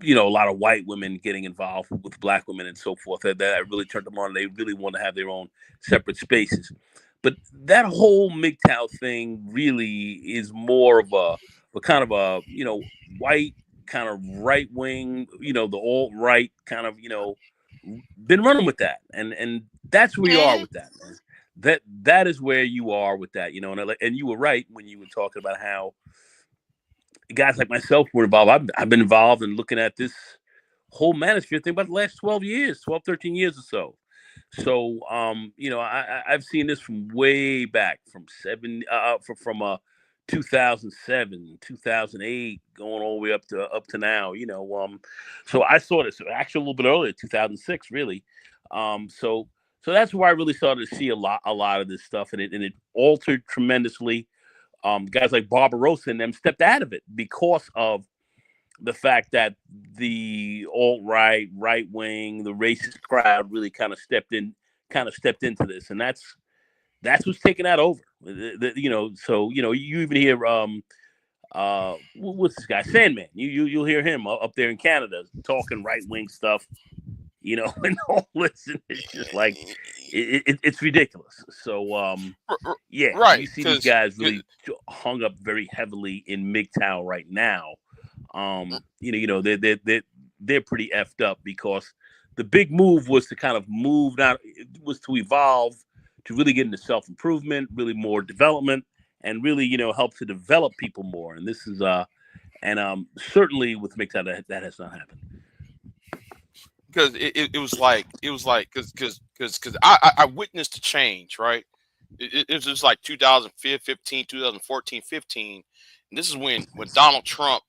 S3: a lot of white women getting involved with black women and so forth. That really turned them on. They really want to have their own separate spaces. But that whole MGTOW thing really is more of a kind of a white kind of right wing, the alt right kind of been running with that, and that's where you are with that, man. That is where you are with that, and you were right when you were talking about how guys like myself were involved. I've been involved in looking at this whole manosphere thing about the last 13 years or so. So, I've seen this from way back from 2007, 2008, going all the way up to now. So I saw this actually a little bit earlier, 2006, really. So that's where I really started to see a lot of this stuff, and it altered tremendously. Guys like Barbarossa and them stepped out of it because of the fact that the alt-right, right wing, the racist crowd really kind of stepped into this, and that's what's taking that over. So you even hear what's this guy, Sandman? You'll hear him up there in Canada talking right wing stuff, and all this, and it's just like it's ridiculous. So yeah,
S2: right.
S3: You see these guys really hung up very heavily in MGTOW right now. They're pretty effed up because the big move was to kind of move out, was to evolve, to really get into self-improvement, really more development, and really, help to develop people more. And this is certainly with MGTOW that has not happened.
S2: Because it was like because I witnessed the change, right? It was just like 2015, 2014, 15. And this is when Donald Trump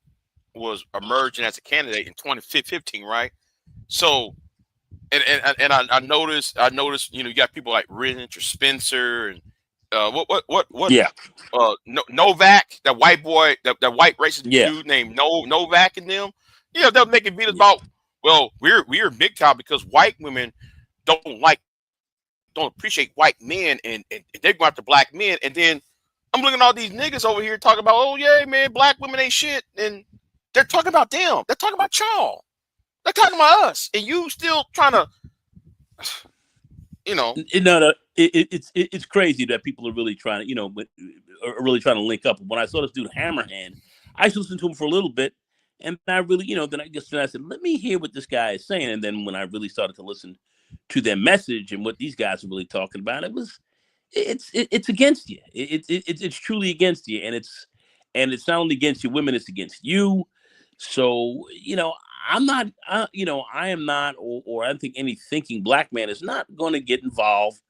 S2: was emerging as a candidate in 2015, right? So, and I noticed, you got people like Rich or Spencer and what?
S3: Yeah.
S2: Novak, that white boy, that white racist dude named Novak, and them. They're making videos about. Well, we're MGTOW because white women don't appreciate white men, and they go after black men. And then I'm looking at all these niggas over here talking about, oh yeah, man, black women ain't shit, and they're talking about them. They're talking about y'all. They're talking about us, and you still trying to,
S3: No, it's crazy that people are really trying to, link up. When I saw this dude Hammerhand, I listened to him for a little bit, and I really, then I said, let me hear what this guy is saying. And then when I really started to listen to their message and what these guys are really talking about, it's against you. It's truly against you, and it's not only against you women, it's against you. So, I'm not, I am not, or I don't think any thinking black man is not going to get involved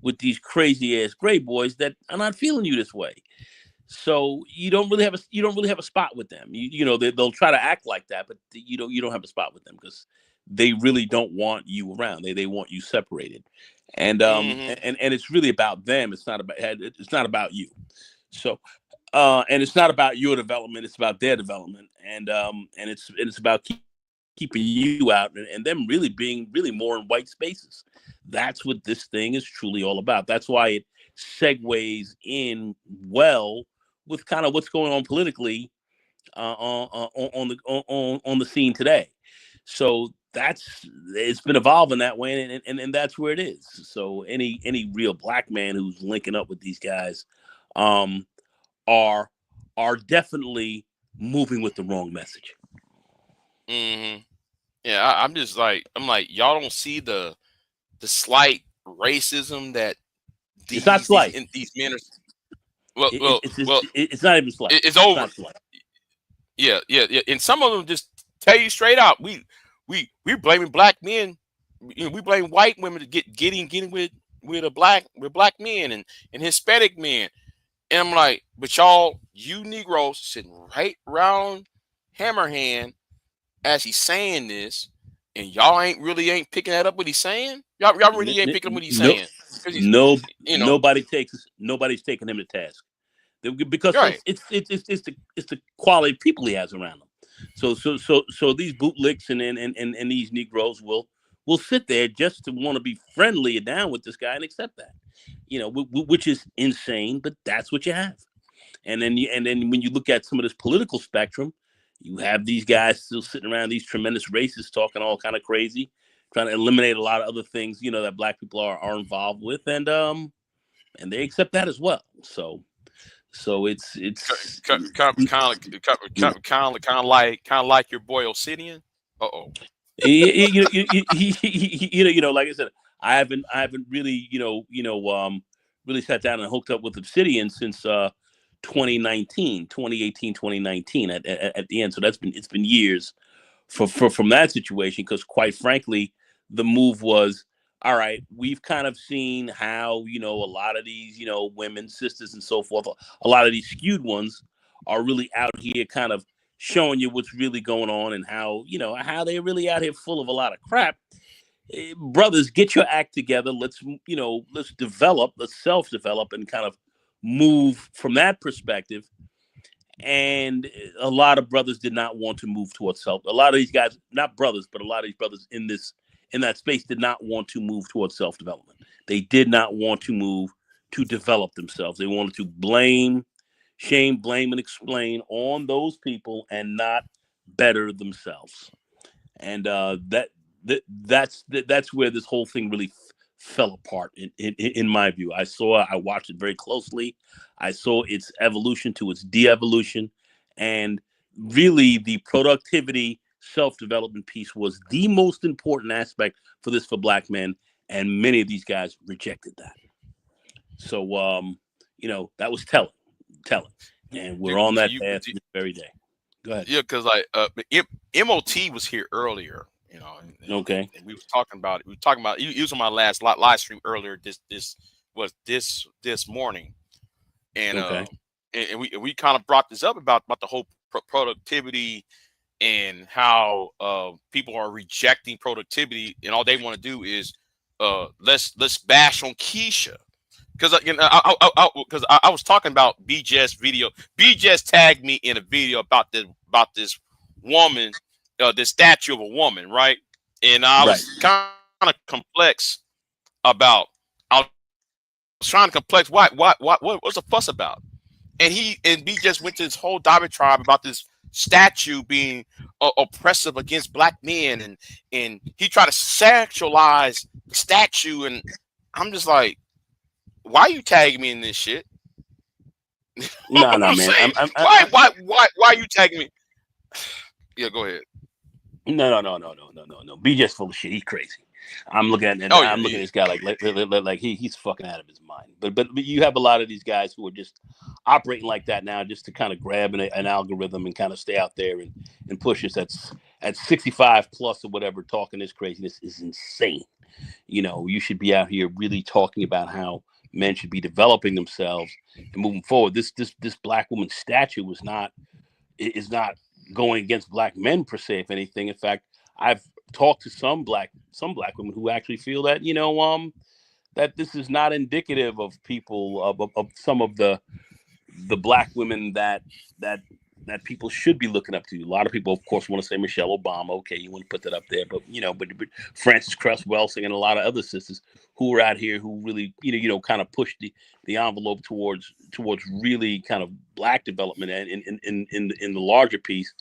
S3: with these crazy ass gray boys that are not feeling you this way. So you don't really have a spot with them. They'll try to act like that, but you don't have a spot with them because they really don't want you around. They want you separated, and and it's really about them. It's not about you. So and it's not about your development. It's about their development, and it's about keeping you out and them really being really more in white spaces. That's what this thing is truly all about. That's why it segues in well with kind of what's going on politically on the scene today. So it's been evolving that way, and that's where it is. So any real black man who's linking up with these guys um, are definitely moving with the wrong message.
S2: Mm-hmm. Yeah, I'm like, y'all don't see the slight racism that
S3: it's not slight.
S2: These men are.
S3: It's not even slight.
S2: It's over. Yeah. And some of them just tell you straight out, we're blaming black men. We blame white women to getting with black men and Hispanic men. And I'm like, but you Negroes sitting right around Hammerhand as he's saying this, and y'all ain't picking that up what he's saying. Y'all really ain't picking up what he's saying.
S3: Nobody's taking him to task because
S2: right.
S3: it's the quality of people he has around him. So these bootlicks and these Negroes will sit there just to want to be friendly and down with this guy and accept that, which is insane, but that's what you have. And then when you look at some of this political spectrum, you have these guys still sitting around, these tremendous racists talking all kind of crazy, trying to eliminate a lot of other things, that black people are involved with, and they accept that as well. So it's
S2: kind of like your boy Obsidian.
S3: Like I said, I haven't really really sat down and hooked up with Obsidian since 2018 2019 at the end. So it's been years from that situation, because quite frankly the move was, all right, we've kind of seen how a lot of these women, sisters and so forth, a lot of these skewed ones are really out here kind of showing you what's really going on, and how they're really out here full of a lot of crap. Brothers, get your act together. Let's self-develop and kind of move from that perspective. And a lot of brothers did not want to move towards self. A lot of these guys, not brothers, but a lot of these brothers in that space did not want to move towards self-development. They did not want to move to develop themselves. They wanted to shame, blame, and explain on those people and not better themselves. And that's where this whole thing really fell apart in my view. I watched it very closely. I saw its evolution to its de-evolution, and really the productivity, self-development piece was the most important aspect for black men, and many of these guys rejected that. So that was telling, and we're on that path this very day. Go ahead.
S2: Yeah, because MOT was here earlier.
S3: Okay.
S2: And we was talking about it. We were talking about, he was on my last live stream earlier this morning, and
S3: okay.
S2: And we kind of brought this up about the whole productivity and how people are rejecting productivity, and all they want to do is let's bash on Keisha, because I was talking about BJ's video. BJ's tagged me in a video about this woman. The statue of a woman, right? And I was kind of complex about. I was trying to complex. What's the fuss about? And B just went to this whole diatribe about this statue being oppressive against black men, and he tried to sexualize the statue, and I'm just like, why are you tagging me in this shit?
S3: No, man.
S2: Why are you tagging me? Yeah, go ahead.
S3: No. BJ's full of shit. He's crazy. I'm looking at this guy like he's fucking out of his mind. But you have a lot of these guys who are just operating like that now, just to kind of grab an algorithm and kind of stay out there and push us at 65 plus or whatever. Talking this craziness is insane. You should be out here really talking about how men should be developing themselves and moving forward. This black woman's statue is not going against black men per se, if anything. In fact, I've talked to some black women who actually feel that that this is not indicative of people of some of the black women that people should be looking up to. A lot of people, of course, want to say Michelle Obama. Okay, you want to put that up there, but but Frances Cress Welsing and a lot of other sisters who are out here who really kind of push the envelope towards really kind of black development and in the larger piece.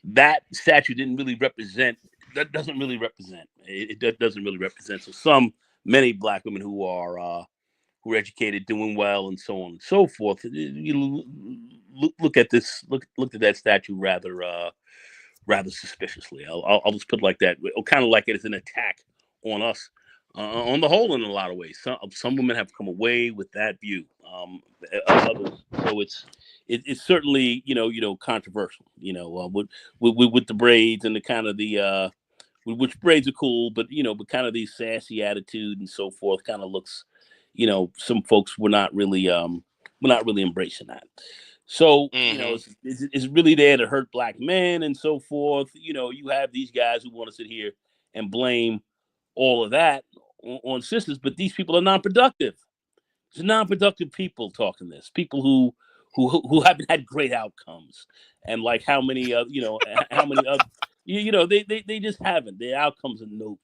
S3: That statue didn't really represent. That doesn't really represent. It doesn't really represent. So many black women who are educated, doing well, and so on and so forth. You look at this, look at that statue rather suspiciously. I'll just put it like that. Kind of like it as an attack on us, on the whole, in a lot of ways. Some women have come away with that view. Others, so it's certainly controversial. With the braids and the kind of the which braids are cool, but kind of the sassy attitude and so forth kind of looks. Some folks were not really embracing that. So, it's really there to hurt black men and so forth. You have these guys who want to sit here and blame all of that on sisters, but these people are non-productive. It's non-productive people talking this. People who haven't had great outcomes, and like how many they just haven't. Their outcomes are no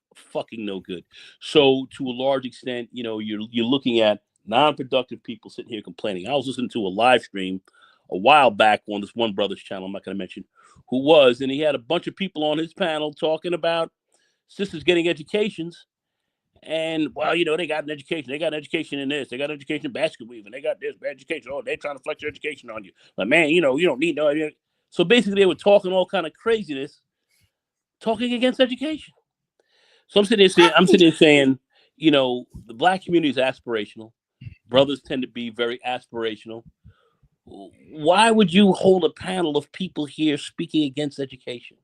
S3: good. So to a large extent, you're looking at non-productive people sitting here complaining. I was listening to a live stream a while back on this one brother's channel, I'm not going to mention who was, and he had a bunch of people on his panel talking about sisters getting educations. And they got an education. They got an education in this. They got an education in basket weaving. They got this education. Oh, they're trying to flex your education on you. Like, man, you don't need no. So basically, they were talking all kind of craziness, talking against education. So I'm sitting there saying, the black community is aspirational. Brothers tend to be very aspirational. Why would you hold a panel of people here speaking against education,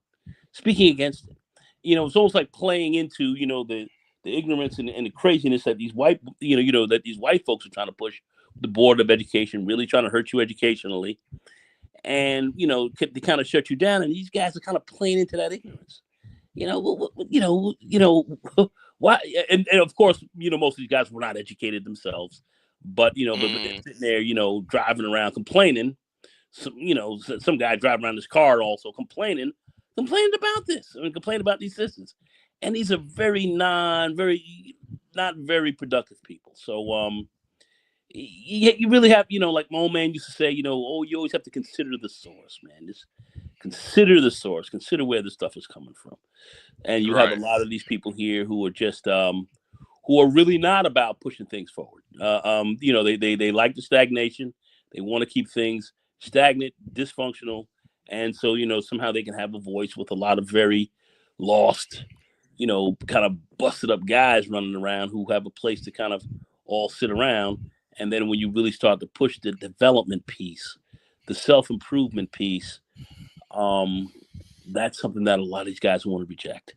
S3: speaking against it? It's almost like playing into, the ignorance and the craziness that these white, that these white folks are trying to push the Board of Education, really trying to hurt you educationally, and they kind of shut you down. And these guys are kind of playing into that ignorance. Why? And of course, most of these guys were not educated themselves, but but they're sitting there, driving around complaining. Some guy driving around his car also complaining about this. Complaining about these systems, and these are not very productive people. So you really have, like my old man used to say, you always have to consider the source, man. Just consider the source, consider where the stuff is coming from. And you have a lot of these people here who are just who are really not about pushing things forward. They like the stagnation. They want to keep things stagnant, dysfunctional, and so somehow they can have a voice with a lot of very lost, kind of busted up guys running around who have a place to kind of all sit around. And then when you really start to push the development piece, the self-improvement piece, that's something that a lot of these guys want to reject.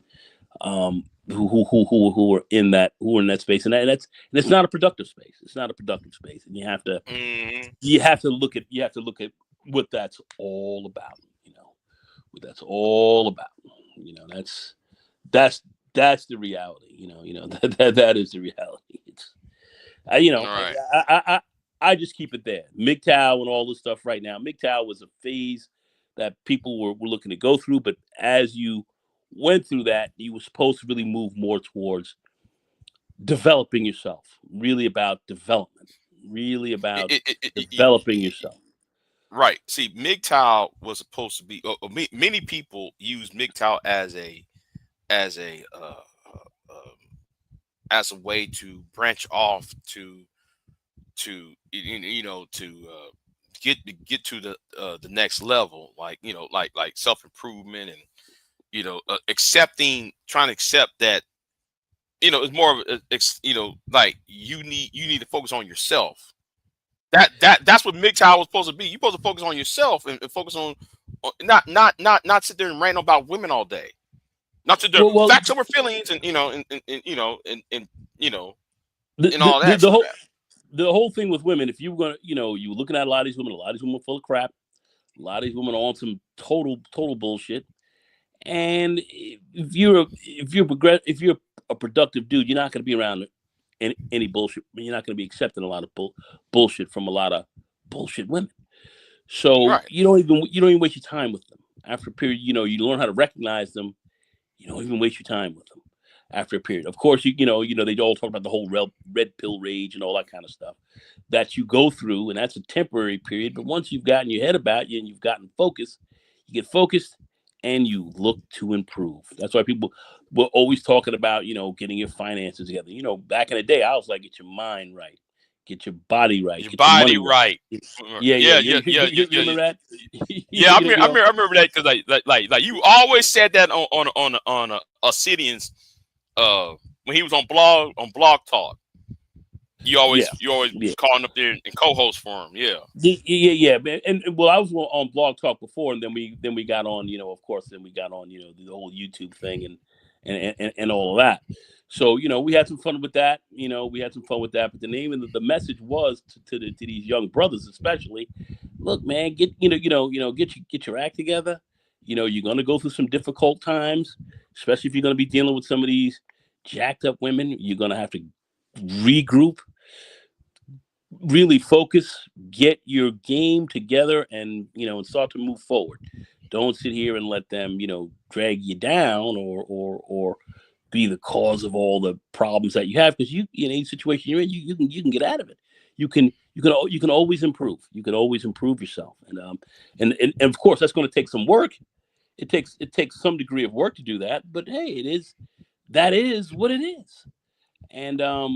S3: Who are in that space, and it's not a productive space. It's not a productive space, and you have to look at what that's all about. What that's all about. That's the reality. That is the reality. It's I just keep it there. MGTOW and all this stuff right now. MGTOW was a phase that people were looking to go through, but as you went through that, you were supposed to really move more towards developing yourself. Really about development. Really about developing yourself.
S2: Right. See, MGTOW was supposed to be. Many people use MGTOW as a way to branch off to get to the next level, like self-improvement and trying to accept that it's more of like you need to focus on yourself. That's what MGTOW was supposed to be. You're supposed to focus on yourself and focus on not sit there and rant about women all day. not to
S3: Well,
S2: facts over feelings, and and
S3: the,
S2: all
S3: the
S2: that
S3: the
S2: stuff.
S3: whole the whole thing with women, if you're gonna, you looking at a lot of these women are full of crap. A lot of these women are on some total bullshit. And if you're a productive dude, you're not going to be around any bullshit. You're not going to be accepting a lot of bullshit from a lot of bullshit women. So
S2: Right.
S3: you don't even waste your time with them. After a period, you learn how to recognize them. You don't even waste your time with them. After a period, of course, they all talk about the whole red pill rage and all that kind of stuff that you go through, and that's a temporary period. But once you've gotten your head about you and you've gotten focused, you get focused and you look to improve. That's why people were always talking about, getting your finances together. Back in the day, I was like, get your mind right, get your body right,
S2: Your
S3: get your
S2: body
S3: money right.
S2: right.
S3: Yeah.
S2: Yeah,
S3: You,
S2: yeah,
S3: you,
S2: yeah,
S3: you,
S2: yeah,
S3: you
S2: yeah.
S3: remember that?
S2: Yeah, I
S3: you know,
S2: remember,
S3: you know,
S2: I remember that because like you always said that on Obsidian's when he was on Blog Talk. You
S3: yeah,
S2: always
S3: yeah.
S2: calling up there and co-host for him. Yeah.
S3: Yeah, man. And well, I was on Blog Talk before, and then we got on, of course, then we got on, the whole YouTube thing and all of that. So we had some fun with that. We had some fun with that. But the name of the message was to these young brothers, especially, look, man, get your act together. You're gonna go through some difficult times, especially if you're gonna be dealing with some of these jacked up women. You're gonna have to regroup, really focus, get your game together, and start to move forward. Don't sit here and let them drag you down, or be the cause of all the problems that you have, because you in any situation you're in, you can get out of it. You can always improve. You can always improve yourself, and of course that's going to take some work. It takes some degree of work to do that, but hey, that is what it is. And a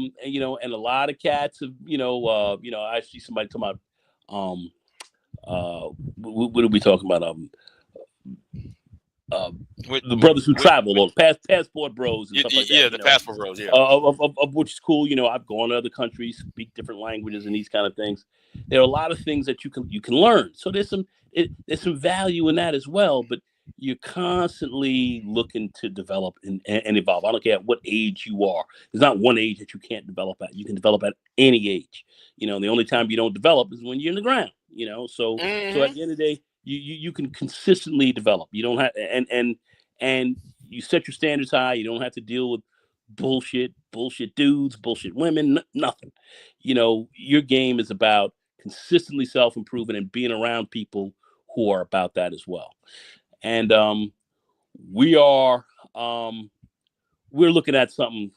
S3: lot of cats have, I see somebody talking about, what are we talking about? Uh,
S2: With,
S3: the brothers who
S2: with,
S3: travel, or passport bros and stuff like that.
S2: the passport bros. Yeah.
S3: Of which is cool. I've gone to other countries, speak different languages, and these kind of things. There are a lot of things that you can learn. So there's some value in that as well. But you're constantly looking to develop and evolve. I don't care at what age you are. There's not one age that you can't develop at. You can develop at any age. The only time you don't develop is when you're in the ground. So at
S2: Mm-hmm.
S3: the end of the day, you can consistently develop. You don't have and you set your standards high. You don't have to deal with bullshit dudes, bullshit women, nothing. Your game is about consistently self-improving and being around people who are about that as well. And we are we're looking at something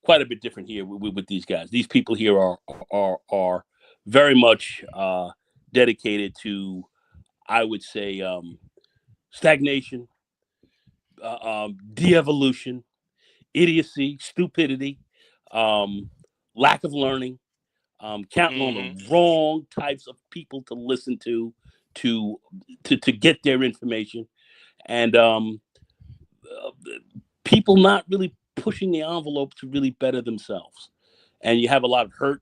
S3: quite a bit different here with these guys. These people here are very much dedicated to, I would say, stagnation, de-evolution, idiocy, stupidity, lack of learning, counting on
S2: Mm-hmm.
S3: the wrong types of people to listen to get their information, and uh, people not really pushing the envelope to really better themselves. And you have a lot of hurt,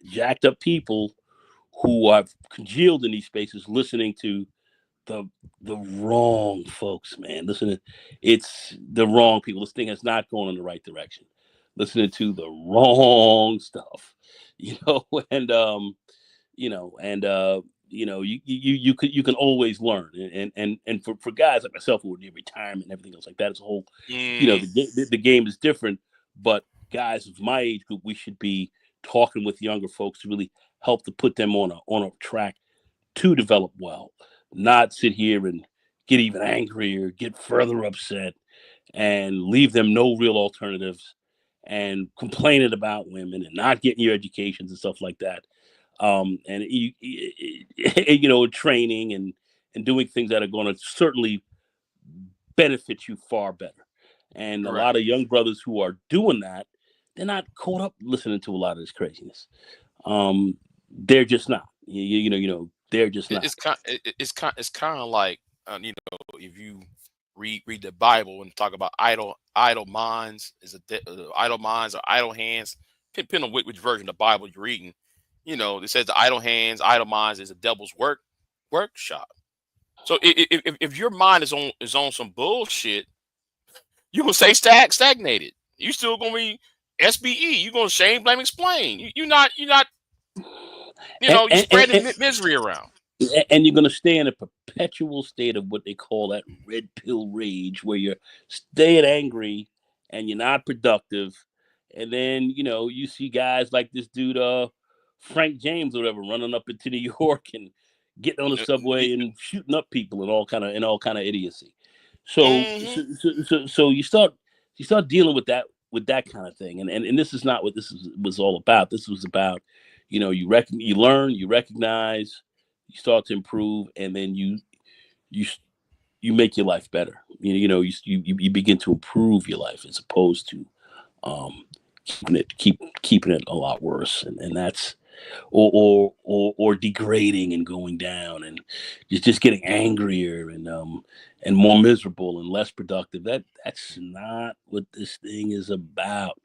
S3: jacked up people who have congealed in these spaces, listening to the the wrong folks, man. Listen, it's the wrong people. This thing has not gone in the right direction. Listening to the wrong stuff, and you can always learn, and for guys like myself who are near retirement and everything else like that, it's a whole,
S2: Mm-hmm.
S3: the game is different. But guys of my age group, we should be talking with younger folks to really help to put them on a track to develop well, not sit here and get even angrier, get further upset, and leave them no real alternatives, and complaining about women and not getting your educations and stuff like that. And training and doing things that are going to certainly benefit you far better. And a
S2: Right.
S3: lot of young brothers who are doing that, they're not caught up listening to a lot of this craziness. They're just not. They're just not.
S2: It's kind of like if you read the Bible and talk about idle minds idle minds or idle hands, depending on which version of the Bible you're reading. It says the idle hands, idle minds is a devil's workshop. So if your mind is on some bullshit, You gonna say stagnated. You still gonna be SBE. You gonna shame, blame, explain. You're not. You're spreading misery around.
S3: And you're going to stay in a perpetual state of what they call that red pill rage, where you're staying angry and you're not productive. And then, you see guys like this dude, Frank James or whatever, running up into New York and getting on the subway and shooting up people and all kind of idiocy. So, so you start dealing with that kind of thing. And this is not what this was all about. This was about, you learn, you recognize, you start to improve, and then you make your life better. You begin to improve your life as opposed to keeping it a lot worse, and that's or degrading and going down, and just getting angrier and more miserable and less productive. That's not what this thing is about.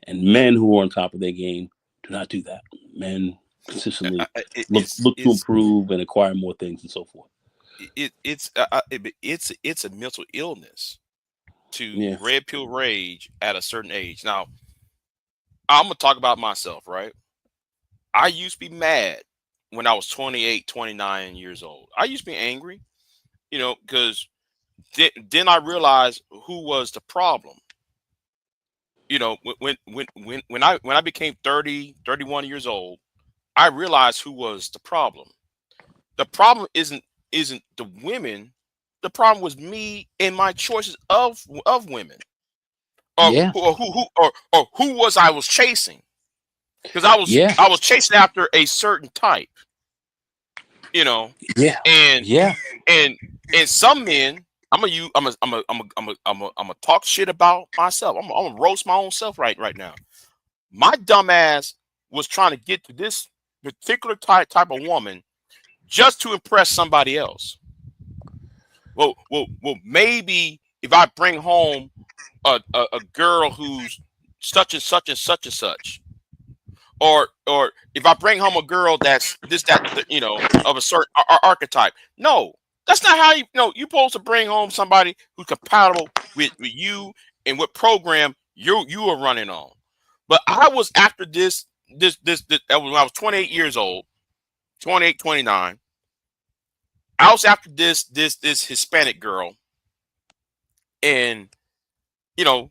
S3: And men who are on top of their game do not do that. Men consistently look to improve and acquire more things and so forth.
S2: It's a mental illness to red pill rage at a certain age. Now, I'm gonna talk about myself, right? I used to be mad when I was 28, 29 years old. I used to be angry, because then I realized who was the problem. When I became 30, 31 years old, I realized who was the problem. The problem isn't the women. The problem was me and my choices of women. Or who was I was chasing? Because I was chasing after a certain type. And some men, I'm gonna talk shit about myself. I'm gonna roast my own self right now. My dumb ass was trying to get to this particular type of woman just to impress somebody else. Well, maybe if I bring home a girl who's such and such and such and such, or if I bring home a girl that's of a certain archetype. No, that's not how you're supposed to bring home somebody who's compatible with you and what program you are running on. But I was after this when I was 28 years old, 28, 29. I was after this Hispanic girl, and I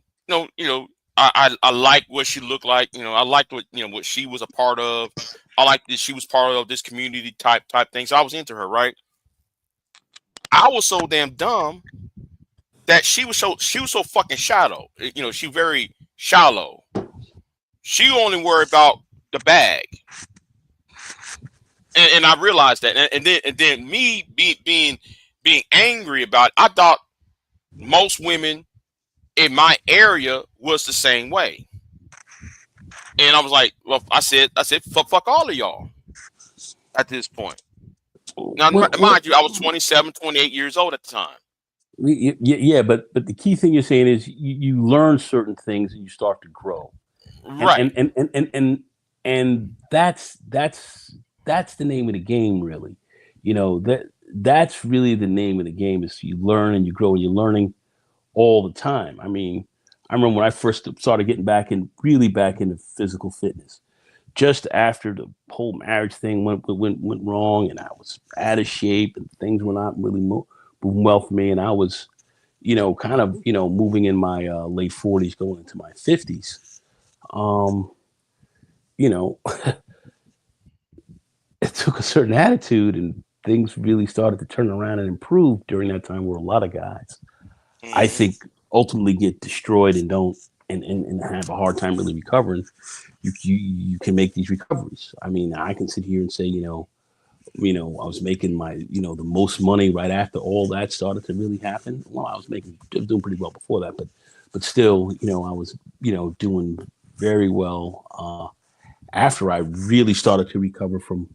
S2: liked what she looked like. I liked what she was a part of. I liked that she was part of this community type thing. So I was into her, right? I was so damn dumb that she was so fucking shallow. She very shallow. She only worried about the bag. And I realized that, and then me being angry about it, I thought most women in my area was the same way, and I was like, well, I said, fuck all of y'all at this point. Now, mind you, I was 27, 28 years old at the time.
S3: Yeah, but the key thing you're saying is you learn certain things and you start to grow,
S2: right?
S3: And that's the name of the game, really. That's really the name of the game, is you learn and you grow, and you're learning all the time. I mean, I remember when I first started getting back into physical fitness, just after the whole marriage thing went wrong, and I was out of shape and things were not really moving well for me. And I was, kind of, moving in my late 40s, going into my 50s. It took a certain attitude, and things really started to turn around and improve during that time, where a lot of guys, I think, ultimately get destroyed and don't and have a hard time really recovering. You can make these recoveries. I mean, I can sit here and say, I was making my, the most money right after all that started to really happen. Well, I was doing pretty well before that, but still, I was, doing very well after I really started to recover from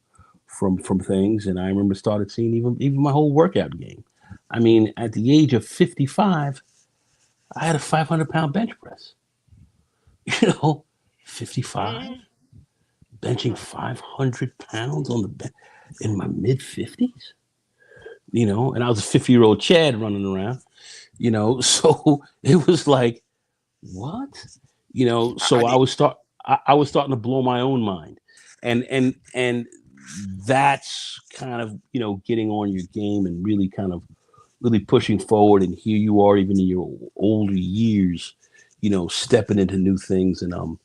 S3: things. And I remember started seeing even my whole workout game. I mean, at the age of 55, I had a 500-pound bench press. 55, benching 500 pounds on the bench in my mid 50s. And I was a 50-year-old Chad running around, So it was like, what? So
S2: I need.
S3: I was starting to blow my own mind. And that's kind of, getting on your game and really kind of really pushing forward. And here you are, even in your older years, stepping into new things and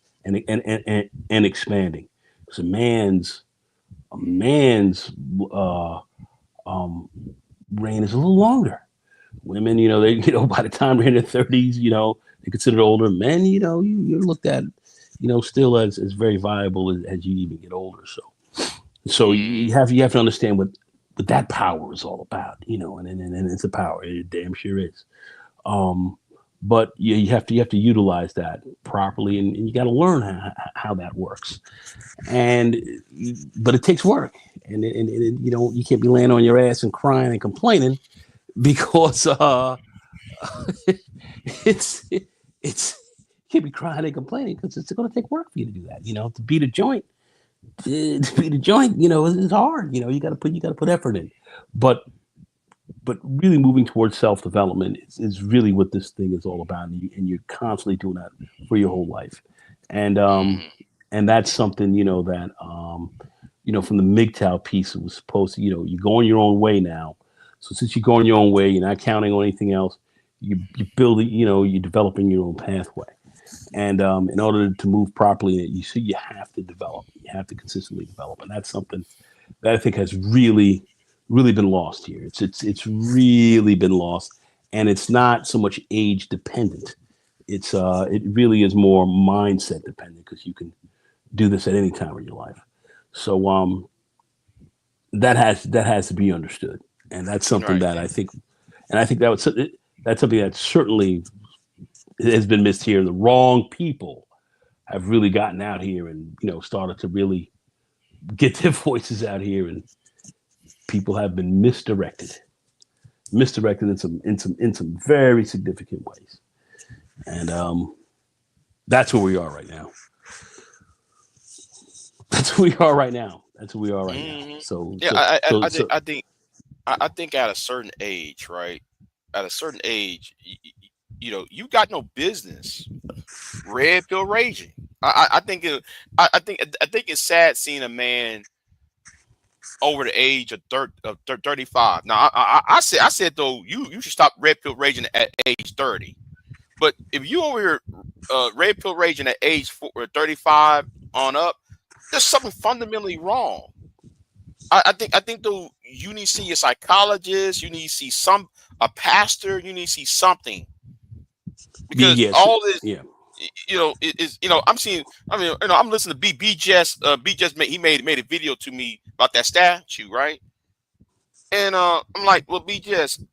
S3: expanding. Because a man's uh, um, reign is a little longer. Women, they, by the time they're in their 30s, they considered older. Men, you're looked at, still as very viable as you even get older. So
S2: Mm,
S3: you have to understand what that power is all about, and it's a power. It damn sure is. Um, but you have to utilize that properly, and you got to learn how that works. And but it takes work, and you can't be laying on your ass and crying and complaining because it's it's you can't be crying and complaining because it's going to take work for you to do that. To beat a joint, it's hard. You got to put effort in, but really moving towards self development is really what this thing is all about, and you're constantly doing that for your whole life, and
S2: mm,
S3: that's something that from the MGTOW piece, it was supposed to, you're going your own way now. So since you're going your own way, you're not counting on anything else. You building, you're developing your own pathway. And in order to move properly, you have to develop. You have to consistently develop, and that's something that I think has really, really been lost here. It's really been lost, and it's not so much age dependent. It really is more mindset dependent because you can do this at any time in your life. So that has to be understood, and that's something
S2: right.
S3: that I think that's something that certainly has been missed here. The wrong people have really gotten out here and started to really get their voices out here, and people have been misdirected in some very significant ways, and that's where we are right now. That's where we are right now. That's where we are right now.
S2: Hmm.
S3: So
S2: Yeah,
S3: so so
S2: I think
S3: so
S2: I think at a certain age, right? At a certain age, you got no business red pill raging. I think I think it's sad seeing a man over the age of 35. Now, I said though, you should stop red pill raging at age 30. But if you over here red pill raging at age 35 on up, there's something fundamentally wrong. I think though you need to see a psychologist, you need to see a pastor, you need to see something because
S3: yes,
S2: all this,
S3: yeah.
S2: it is, I'm seeing. I mean, I'm listening to BJS. BJS he made a video to me about that statue, right? And I'm like, well, BJS,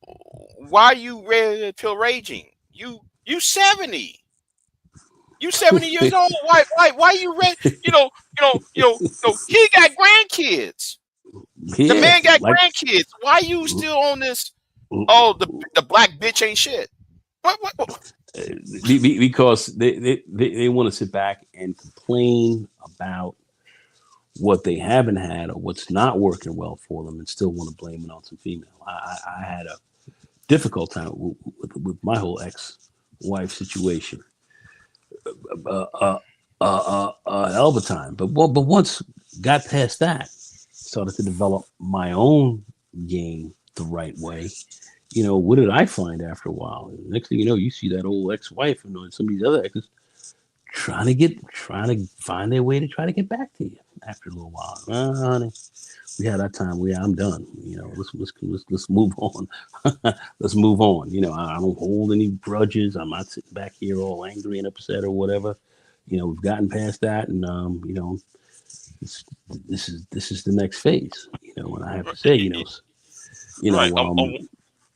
S2: why you red pill raging? You 70. You 70 years old. Why you red? He got grandkids. The
S3: Yeah,
S2: man got
S3: like
S2: grandkids. Why you still on this? Oh, the black bitch ain't shit. What?
S3: because they want to sit back and complain about what they haven't had or what's not working well for them, and still want to blame it on some female. I had a difficult time with my whole ex-wife situation. Uh, uh, hell of a time, but once got past that, started to develop my own game the right way. What did I find after a while? Next thing you know, you see that old ex-wife and some of these other exes trying to find their way to try to get back to you after a little while. Honey, we had our time. I'm done. Let's move on. Let's move on. I don't hold any grudges. I'm not sitting back here all angry and upset or whatever. We've gotten past that, and this, this is the next phase. And I have to say, you
S2: Right.
S3: know, um,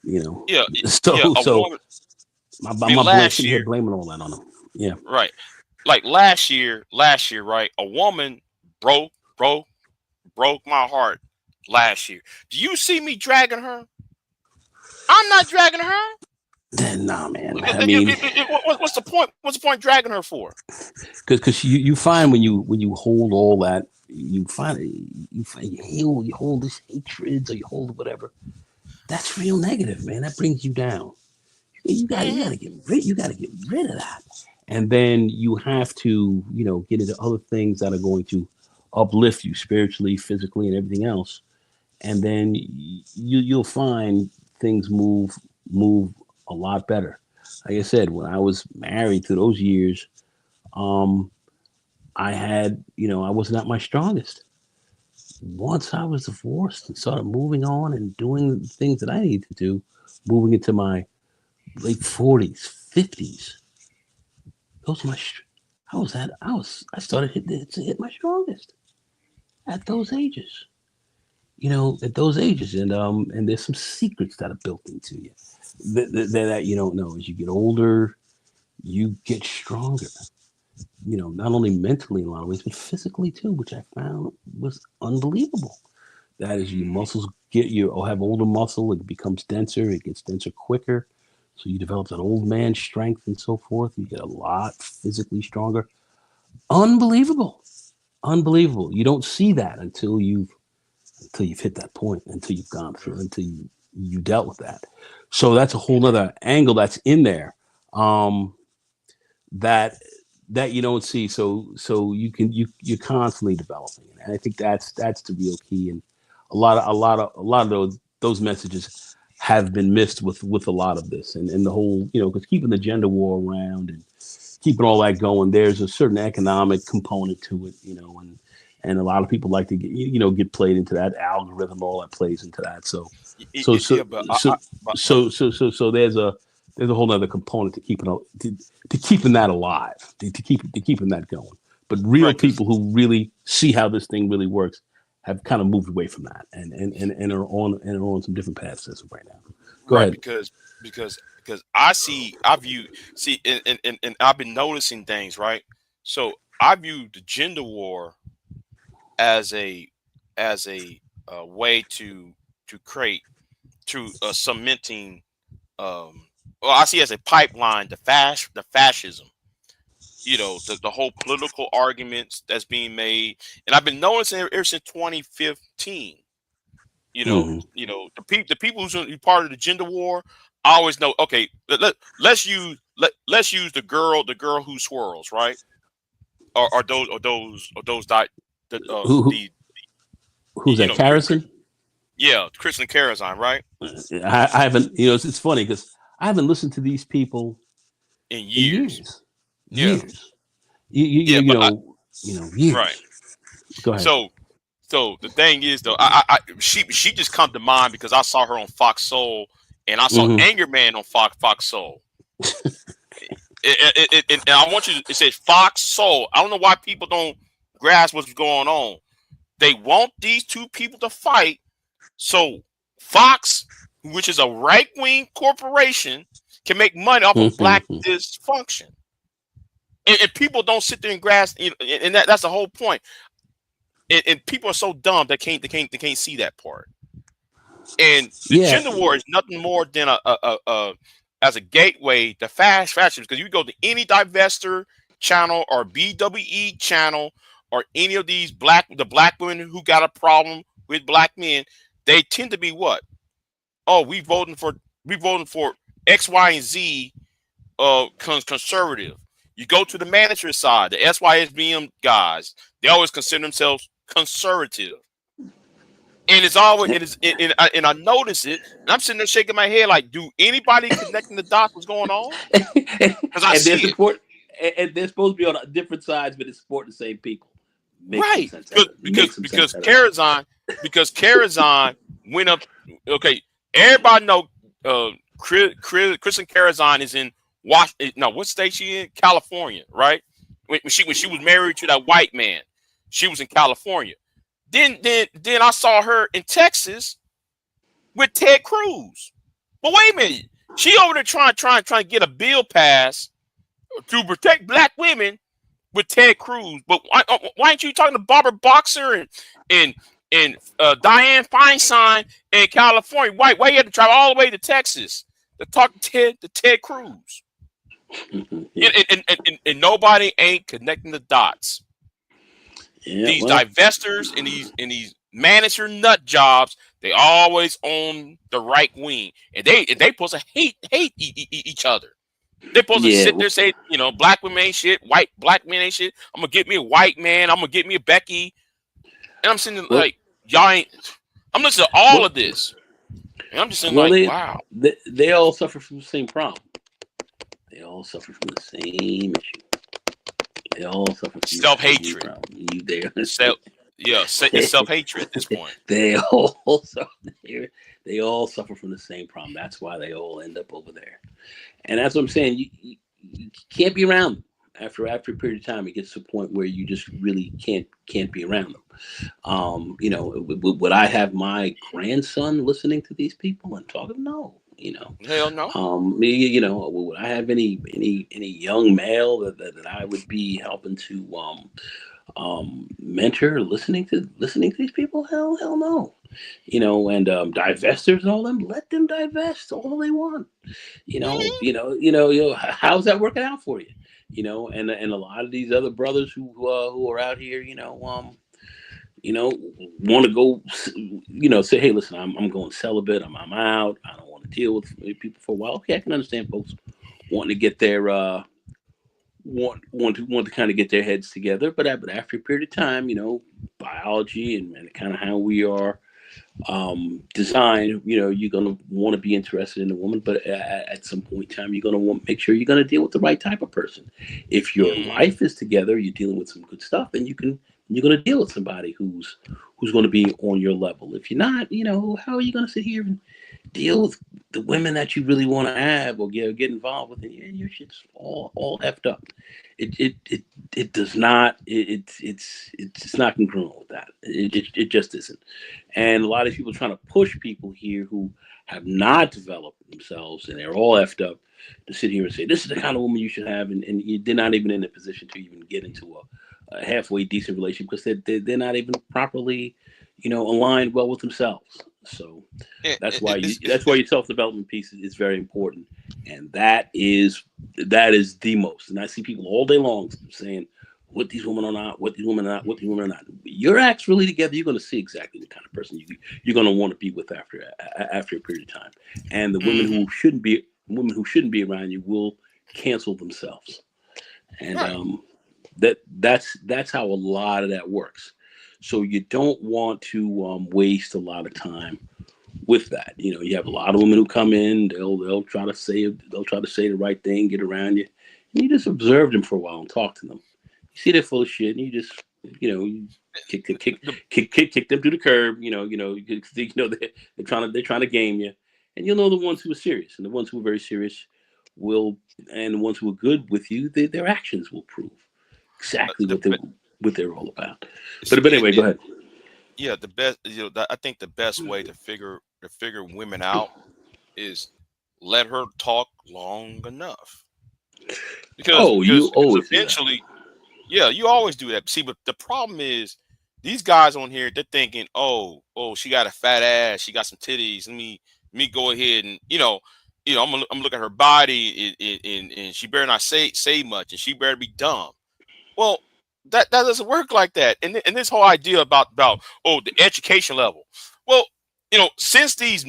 S3: you know,
S2: Yeah, yeah.
S3: so
S2: A
S3: so
S2: woman.
S3: I'm
S2: I mean, last
S3: sitting here
S2: year,
S3: blaming all that on them. Yeah.
S2: right? Like last year, right? A woman broke my heart last year. Do you see me dragging her? I'm not dragging her.
S3: Then nah, man. I mean,
S2: What's the point? What's the point dragging her for?
S3: because you find when you hold all that, you hold this hatred or you hold whatever. That's real negative, man. That brings you down. You gotta get rid of that. And then you have to, get into other things that are going to uplift you spiritually, physically, and everything else. And then you'll find things move a lot better. Like I said, when I was married through those years, I had, I was not my strongest. Once I was divorced and started moving on and doing the things that I needed to do, moving into my late 40s, 50s, those are my. I started to hit my strongest at those ages. At those ages, and there's some secrets that are built into you that you don't know. As you get older, you get stronger. Not only mentally in a lot of ways, but physically too, which I found was unbelievable. That is, your muscles have older muscle, it becomes denser, it gets denser quicker. So you develop that old man strength and so forth. You get a lot physically stronger. Unbelievable. Unbelievable. You don't see that until you've hit that point, until you've gone through, until you dealt with that. So that's a whole nother angle that's in there. That you don't see. So you're constantly developing. And I think that's the real key. And a lot of those messages have been missed with a lot of this, and the whole, because keeping the gender war around and keeping all that going, there's a certain economic component to it, and a lot of people like to get played into that algorithm, all that plays into that. So there's a whole other component to keeping that alive, to keeping that going. But real people who really see how this thing really works have kind of moved away from that and are on some different paths as of right now. Go ahead.
S2: Because and I've been noticing things, right? So I view the gender war as a way to create, to cementing. I see it as a pipeline, the fascism. The whole political arguments that's being made, and I've been noticing ever since 2015. The people who's part of the gender war, I always know. Okay, let's use the girl who swirls, right? Or those
S3: who's that? Carrison?
S2: Yeah, Kristen Karazan, right?
S3: I haven't. It's funny because I haven't listened to these people
S2: in years.
S3: Years.
S2: Years.
S3: Right.
S2: Go ahead. So the thing is, though, she just come to mind because I saw her on Fox Soul, and I saw Anger Man on Fox Soul. And I want you to, it says Fox Soul. I don't know why people don't grasp what's going on. They want these two people to fight, so Fox, which is a right-wing corporation, can make money off of black dysfunction. And people don't sit there and grasp, and that's the whole point. And people are so dumb they can't see that part. And the gender war is nothing more than as a gateway to fashion. Because you go to any Divester channel or BWE channel or any of these black women who got a problem with black men, they tend to be what? Oh, we voting for X, Y, and Z conservative. You go to the manager side, the SYSBM guys, they always consider themselves conservative. And it's always, and I notice it, and I'm sitting there shaking my head like, do anybody connecting the dots what's going on? Because I see it.
S3: And they're supposed to be on different sides, but it's supporting the same people.
S2: Right. Because Karazan went up. Okay, everybody know Kristen Karazan is in what state she in? California, right? When she was married to that white man, she was in California. Then I saw her in Texas with Ted Cruz. But wait a minute, she over there trying to get a bill passed to protect black women with Ted Cruz. But why aren't you talking to Barbara Boxer and Dianne Feinstein in California? Why you had to drive all the way to Texas to talk to Ted Cruz? And nobody ain't connecting the dots. Yeah, these divestors and these manager nut jobs, They always on the right wing, and they supposed to hate each other. They're supposed to
S3: Yeah.
S2: sit there and say, you know, black women ain't shit, black men ain't shit. I'm gonna get me a white man. I'm gonna get me a Becky. And I'm sitting there like, y'all ain't. I'm listening to all of this, and I'm just saying like, wow.
S3: They all suffer from the same problem. They all suffer from the same issue. They all suffer from
S2: self-hatred. It's self-hatred at this point.
S3: They all suffer from the same problem. That's why they all end up over there. And that's what I'm saying. You can't be around them. After a period of time, it gets to a point where you just really can't be around them. You know, would I have my grandson listening to these people and talking? No. You know,
S2: hell no.
S3: You know, would I have any young male that I would be helping to mentor, listening to these people? Hell no. You know, and divestors and all them, let them divest all they want. You know, how's that working out for you? You know, and a lot of these other brothers who are out here, you know, want to go, you know, say, hey, listen, I'm going celibate. I'm out. I don't want to deal with people for a while. Okay, I can understand folks wanting to get their want to kind of get their heads together. But after a period of time, you know, biology and kind of how we are designed, you know, you're going to want to be interested in a woman, but at some point in time, you're going to want to make sure you're going to deal with the right type of person. If your life is together, you're dealing with some good stuff, then you're going to deal with somebody who's going to be on your level. If you're not, you know, how are you going to sit here and deal with the women that you really want to have or get involved with? And your shit's all effed up. It does not. It's not congruent with that. It just isn't. And a lot of people trying to push people here who have not developed themselves and they're all effed up to sit here and say this is the kind of woman you should have, and they're not even in a position to even get into a halfway decent relationship because they're not even properly, you know, aligned well with themselves. So that's why your self-development piece is very important, and that is the most. And I see people all day long saying what these women are not, what these women are not, what these women are not. Your acts really together, you're going to see exactly the kind of person you're going to want to be with after a period of time. And the women who shouldn't be around you will cancel themselves. And that's how a lot of that works. So you don't want to waste a lot of time with that. You know, you have a lot of women who come in, they'll try to say the right thing, get around you, and you just observe them for a while and talk to them. You see they're full of shit, and you just, you know, you kick them to the curb. They're trying to game you, and you'll know the ones who are serious, and the ones who are very serious and the ones who are good with you, their actions will prove exactly what they're all about. But anyway, go ahead.
S2: Yeah, the best. You know, I think the best way to figure women out is let her talk long enough. Because eventually, you always do that. See, but the problem is these guys on here, they're thinking, oh, she got a fat ass, she got some titties. Let me go ahead and I'm gonna look at her body and she better not say much and she better be dumb. Well, that doesn't work like that. And this whole idea about the education level. Well, you know, since these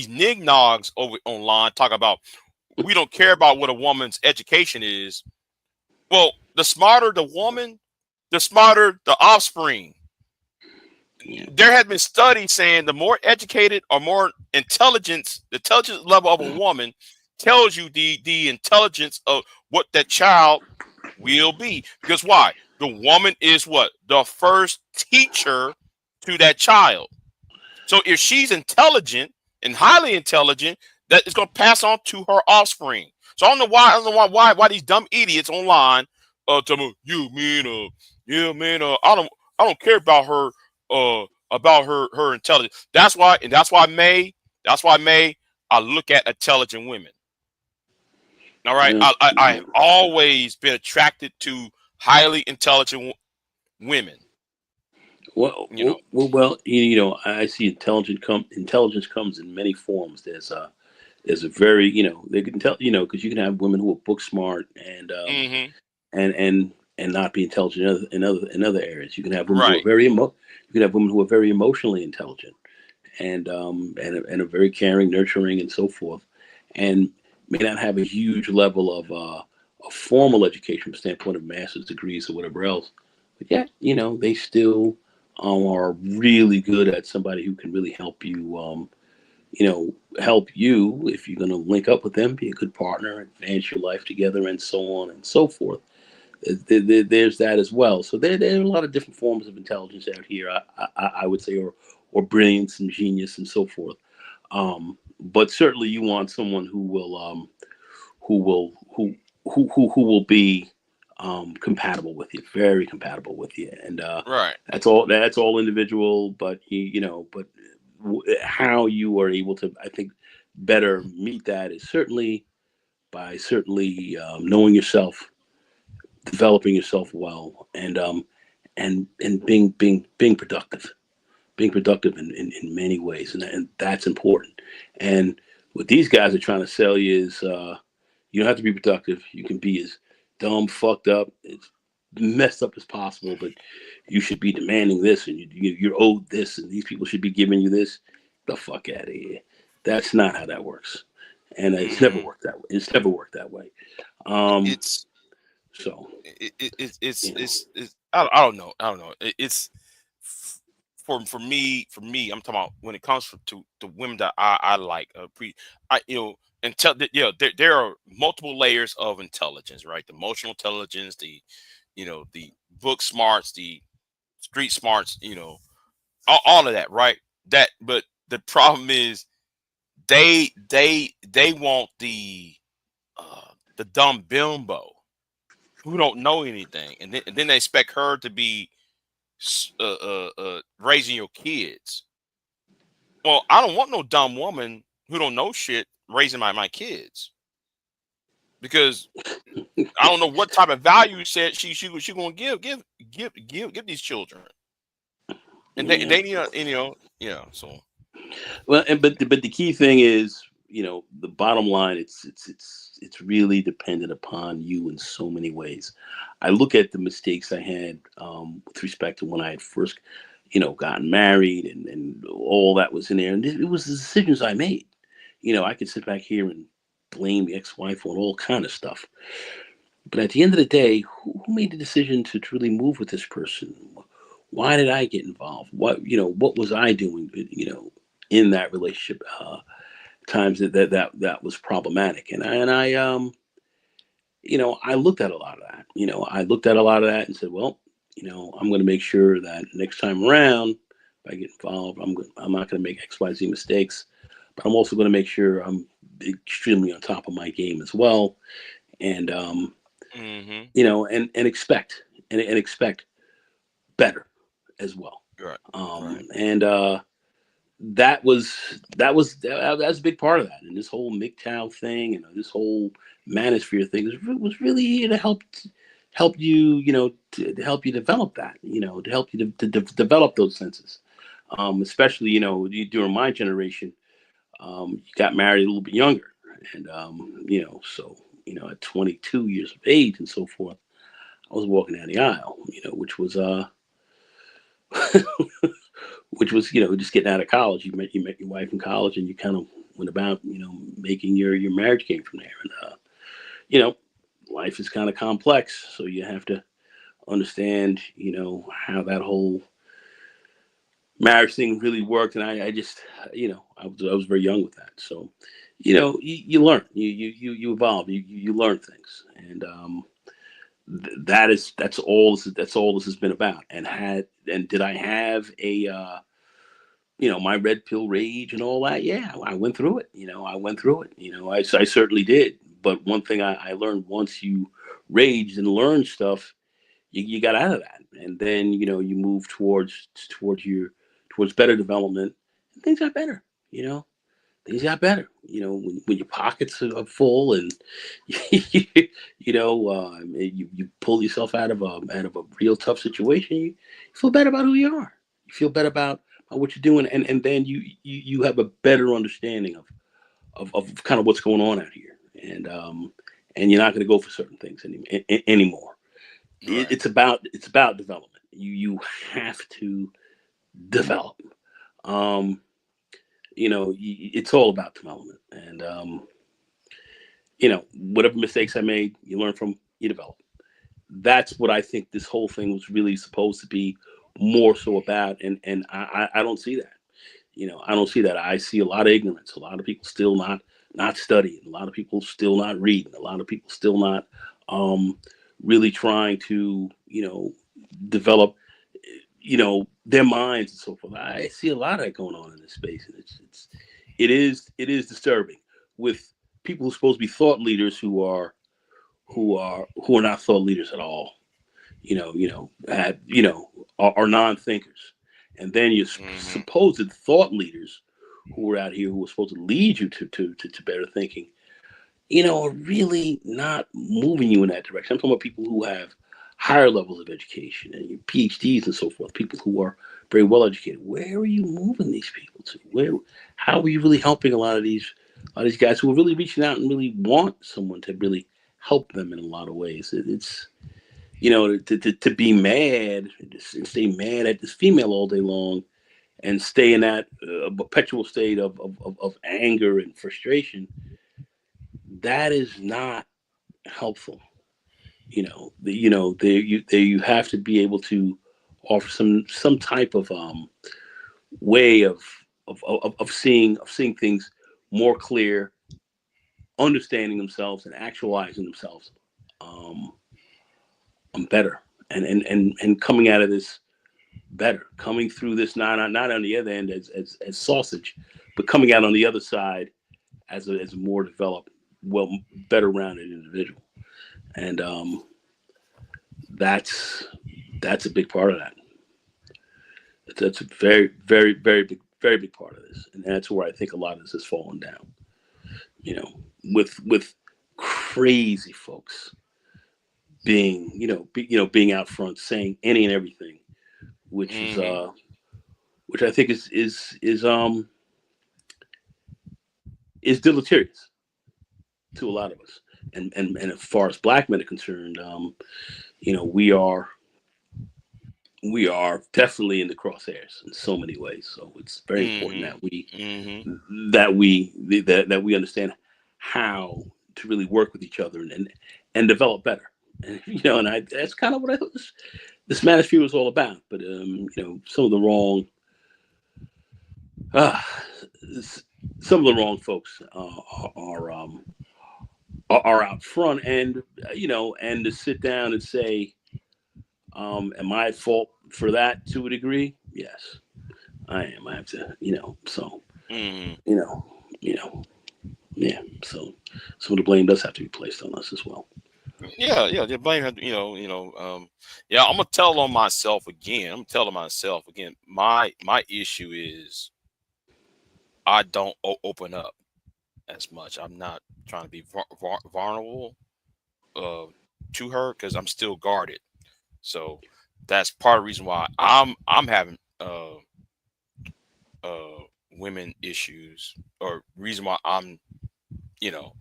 S2: nignogs over online talk about we don't care about what a woman's education is. Well, the smarter the woman, the smarter the offspring. There have been studies saying the more educated or more the intelligence level of a woman tells you the intelligence of what that child will be. Because why? The woman is what? The first teacher to that child. So if she's intelligent and highly intelligent, that is going to pass on to her offspring. So I don't know why these dumb idiots online tell me, I don't care about her her intelligence. That's why May, I look at intelligent women. All right. I have always been attracted to highly intelligent women.
S3: Well, I see intelligence comes in many forms. There's a very, they can tell, because you can have women who are book smart and and not be intelligent in other areas. You can have women who are
S2: Right.
S3: you can have women who are very emotionally intelligent and are very caring, nurturing, and so forth, and may not have a huge level of formal education from the standpoint of master's degrees or whatever else, but yet they still are really good at somebody who can really help you. Help you if you're going to link up with them, be a good partner, advance your life together, and so on and so forth. There's that as well. So there are a lot of different forms of intelligence out here. I would say, or brilliance and genius and so forth. But certainly, you want someone who will who will be compatible with you, very compatible with you, and
S2: Right.
S3: that's all individual. But but how you are able to, I think, better meet that is certainly by knowing yourself, developing yourself well, and being productive, in many ways, and that's important. And what these guys are trying to sell you is you don't have to be productive. You can be as dumb, fucked up, as messed up as possible, but you should be demanding this, and you're owed this, and these people should be giving you this. The fuck out of here. That's not how that works, and it's never
S2: Hmm.
S3: worked that way. It's never worked that way. Um,
S2: It's
S3: so you know,
S2: it's I don't know. I don't know. It's for me. I'm talking about when it comes to the women that I like. I there are multiple layers of intelligence, right? The emotional intelligence, the book smarts, the street smarts, all of that, right? But the problem is they want the dumb bimbo who don't know anything, and then they expect her to be raising your kids. Well, I don't want no dumb woman who don't know shit raising my kids, because I don't know what type of value said she gonna give these children, and they
S3: yeah.
S2: they need so
S3: Well, but the key thing is, the bottom line. It's really dependent upon you in so many ways. I look at the mistakes I had with respect to when I had first, gotten married, and all that was in there, and it was the decisions I made. I could sit back here and blame the ex-wife on all kind of stuff, but at the end of the day, who made the decision to truly move with this person? Why did I get involved? What was I doing? In that relationship, times that was problematic, and I looked at a lot of that. I looked at a lot of that and said, well, I'm going to make sure that next time around, if I get involved, I'm not going to make XYZ mistakes, but I'm also going to make sure I'm extremely on top of my game as well, and
S2: hmm
S3: and expect better as well.
S2: right, right.
S3: And that's a big part of that. And this whole MGTOW thing and this whole manosphere thing was really here to help you, to help you develop that, to help you to develop those senses. Especially, during my generation, you got married a little bit younger, and so at 22 years of age and so forth, I was walking down the aisle, which was which was just getting out of college. You met your wife in college, and you kind of went about making your marriage game from there. And you know life is kind of complex, so you have to understand how that whole marriage thing really worked. And I just I was very young with that, so you learn, you evolve, you learn things, and that's all this has been about. And did I have a my red pill rage and all that? Yeah, I went through it. I went through it. I certainly did. But one thing I learned: once you raged and learned stuff, you got out of that, and then you move towards better development, and things got better. Things got better. When your pockets are full, and you pull yourself out of a real tough situation, you feel better about who you are. You feel better about what you're doing, and then you have a better understanding of kind of what's going on out here, and you're not going to go for certain things anymore. it,
S2: Right.
S3: it's about development. You have to develop. Um, it's all about development, and whatever mistakes I made, you learn from, you develop. That's what I think this whole thing was really supposed to be more so about, and I don't see that. I don't see that. I see a lot of ignorance, a lot of people still not studying, a lot of people still not reading, a lot of people still not really trying to develop their minds and so forth. I see a lot of that going on in this space, and it is disturbing with people who are supposed to be thought leaders who are not thought leaders at all. Are non-thinkers, and then your
S2: Mm-hmm.
S3: supposed thought leaders who are out here who are supposed to lead you to better thinking, are really not moving you in that direction. I'm talking about people who have higher levels of education and your PhDs and so forth, people who are very well educated. Where are you moving these people to? How are you really helping a lot of these guys who are really reaching out and really want someone to really help them in a lot of ways? It's to be mad and stay mad at this female all day long and stay in that perpetual state of anger and frustration, that is not helpful. You have to be able to offer some type of way of seeing things more clear, understanding themselves and actualizing themselves um, better, and coming out of this better, coming through this not on the other end as sausage, but coming out on the other side as a more developed, well, better rounded individual. And that's that's a big part of that. That's a very, very, very big part of this, and that's where I think a lot of this has fallen down. You know, with crazy folks being, being out front saying any and everything, which is
S2: Mm-hmm.
S3: which I think is deleterious to a lot of us. And as far as black men are concerned, we are definitely in the crosshairs in so many ways. So it's very important
S2: Mm-hmm.
S3: that we
S2: Mm-hmm.
S3: that we that we understand how to really work with each other and develop better. And that's kind of what I thought this manosphere was all about. But some of the wrong uh, some of the wrong folks are out front, and and to sit down and say, am I at fault for that to a degree? Yes, I am. I have to, so,
S2: Mm-hmm.
S3: you know, you know, yeah. So some of the blame does have to be placed on us as well.
S2: Yeah, yeah. The blame had, yeah. I'm gonna tell on myself again. I'm telling myself again. My issue is I don't open up as much. I'm not trying to be vulnerable uh, to her because I'm still guarded. So that's part of the reason why I'm having uh women issues, or reason why I'm you know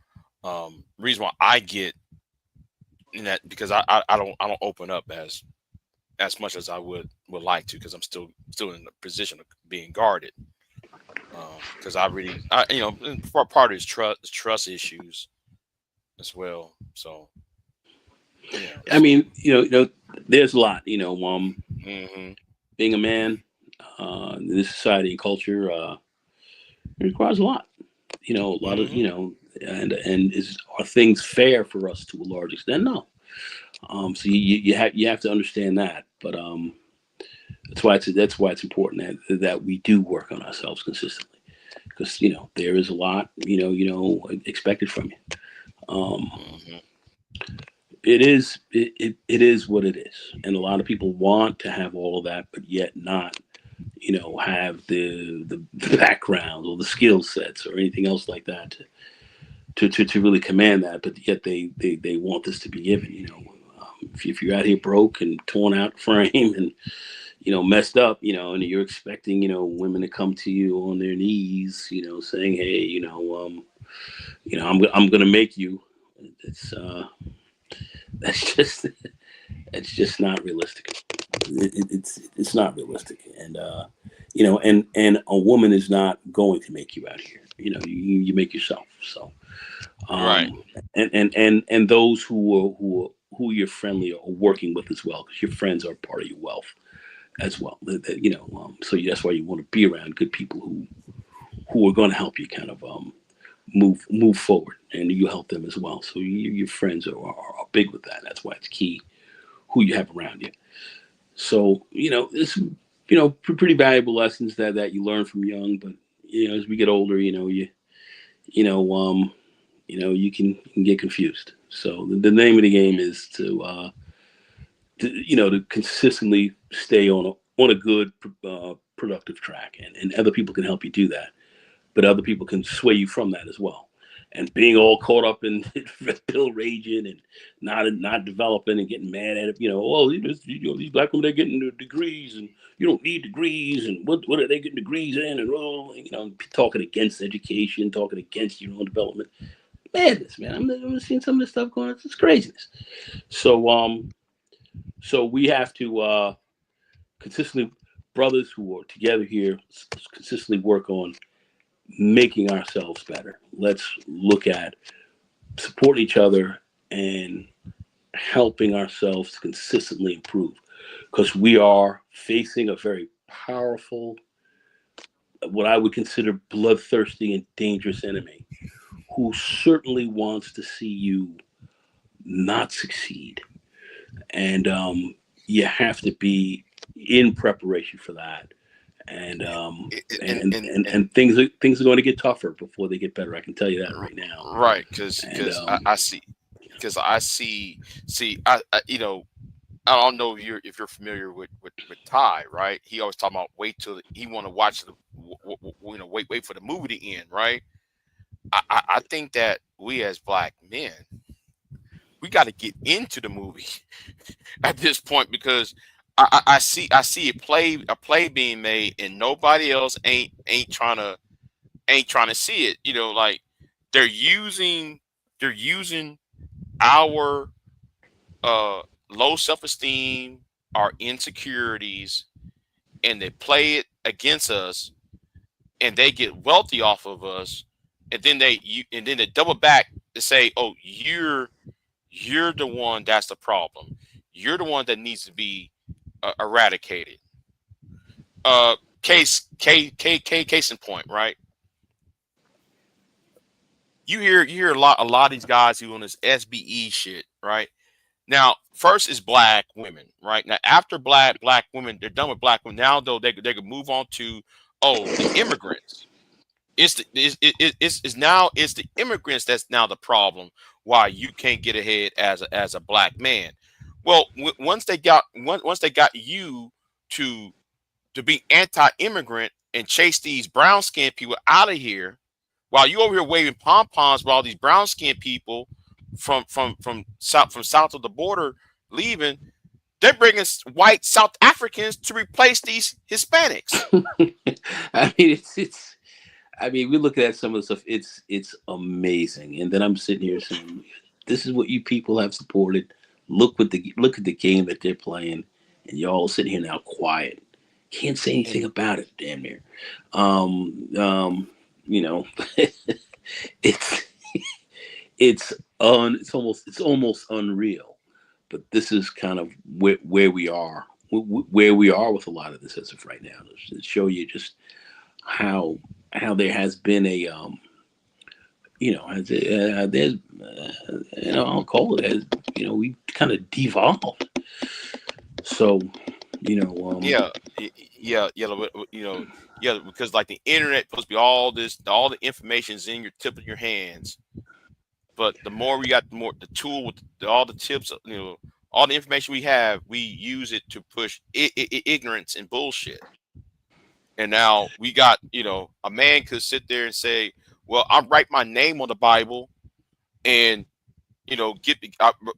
S2: reason why I get in that, because I don't open up as much as I would like to, because I'm still in the position of being guarded, because I really and part of his trust issues as well. So yeah,
S3: I
S2: so
S3: mean, there's a lot.
S2: hmm
S3: Being a man in this society and culture, it requires a lot. A lot of
S2: hmm
S3: and are things fair for us to a large extent? No. So you have to understand that, but that's why it's important that we do work on ourselves consistently, because there is a lot expected from you. Um,
S2: hmm
S3: it is what it is, and a lot of people want to have all of that, but yet not have the background or the skill sets or anything else like that to really command that, but yet they want this to be given. If you're out here broke and torn out frame and messed up, and you're expecting women to come to you on their knees, saying, hey, I'm gonna make you. It's that's just It's just not realistic. It's not realistic, and you know, and a woman is not going to make you out here. You know, you make yourself. So,
S2: Right.
S3: and those who you're friendly or working with as well, because your friends are part of your wealth as well. You know, so that's why you want to be around good people who are going to help you kind of move forward, and you help them as well. So your friends are big with that. That's why it's key who you have around you. So you know, it's pretty valuable lessons that you learn from young, but you know, as we get older, you know you can get confused. So the name of the game is to consistently stay on a good productive track, and other people can help you do that, but other people can sway you from that as well. And being all caught up in pill raging and not developing and getting mad at it, these black women, they're getting degrees and you don't need degrees, and what are they getting degrees in, and talking against education, talking against your own development. Madness, man. I'm seeing some of this stuff going on. It's craziness. So we have to consistently, brothers who are together here, consistently work on making ourselves better. Let's look at supporting each other and helping ourselves to consistently improve, because we are facing a very powerful, what I would consider bloodthirsty and dangerous enemy, who certainly wants to see you not succeed. And you have to be in preparation for that. And things are going to get tougher before they get better. I can tell you that right now.
S2: Right, because I don't know if you're familiar with Ty, right? He always talking about wait till he want to watch wait for the movie to end, right? I think that we as black men, we got to get into the movie at this point, because I see a play being made and nobody else ain't trying to see it. Like they're using our low self-esteem, our insecurities, and they play it against us, and they get wealthy off of us, and then they double back to say, "Oh, you're the one that's the problem. You're the one that needs to be eradicated." Case in point, right? You hear a lot of these guys who on this SBE shit, right? Now, first is black women, right? Now, after black women, they're done with black women. Now, though, they could move on to the immigrants. It's the immigrants that's now the problem. Why you can't get ahead as a black man? Well, once they got you to be anti-immigrant and chase these brown skinned people out of here, while you over here waving pom poms while these brown skinned people from south of the border leaving, they're bringing white South Africans to replace these Hispanics.
S3: I mean, we look at some of the stuff. It's amazing, and then I'm sitting here saying, "This is what you people have supported. Look at the game that they're playing, and y'all sitting here now quiet, can't say anything about it. Damn near, it's almost unreal." But this is kind of where we are with a lot of this as of right now, to show you just how there has been a there's I'll call it as we kind of devolved. So
S2: Yeah, because like the internet supposed to be all the information's in your tip of your hands. But the more we got, the tool with all the tips, all the information we have, we use it to push ignorance and bullshit. And now we got, a man could sit there and say, "Well, I write my name on the Bible, and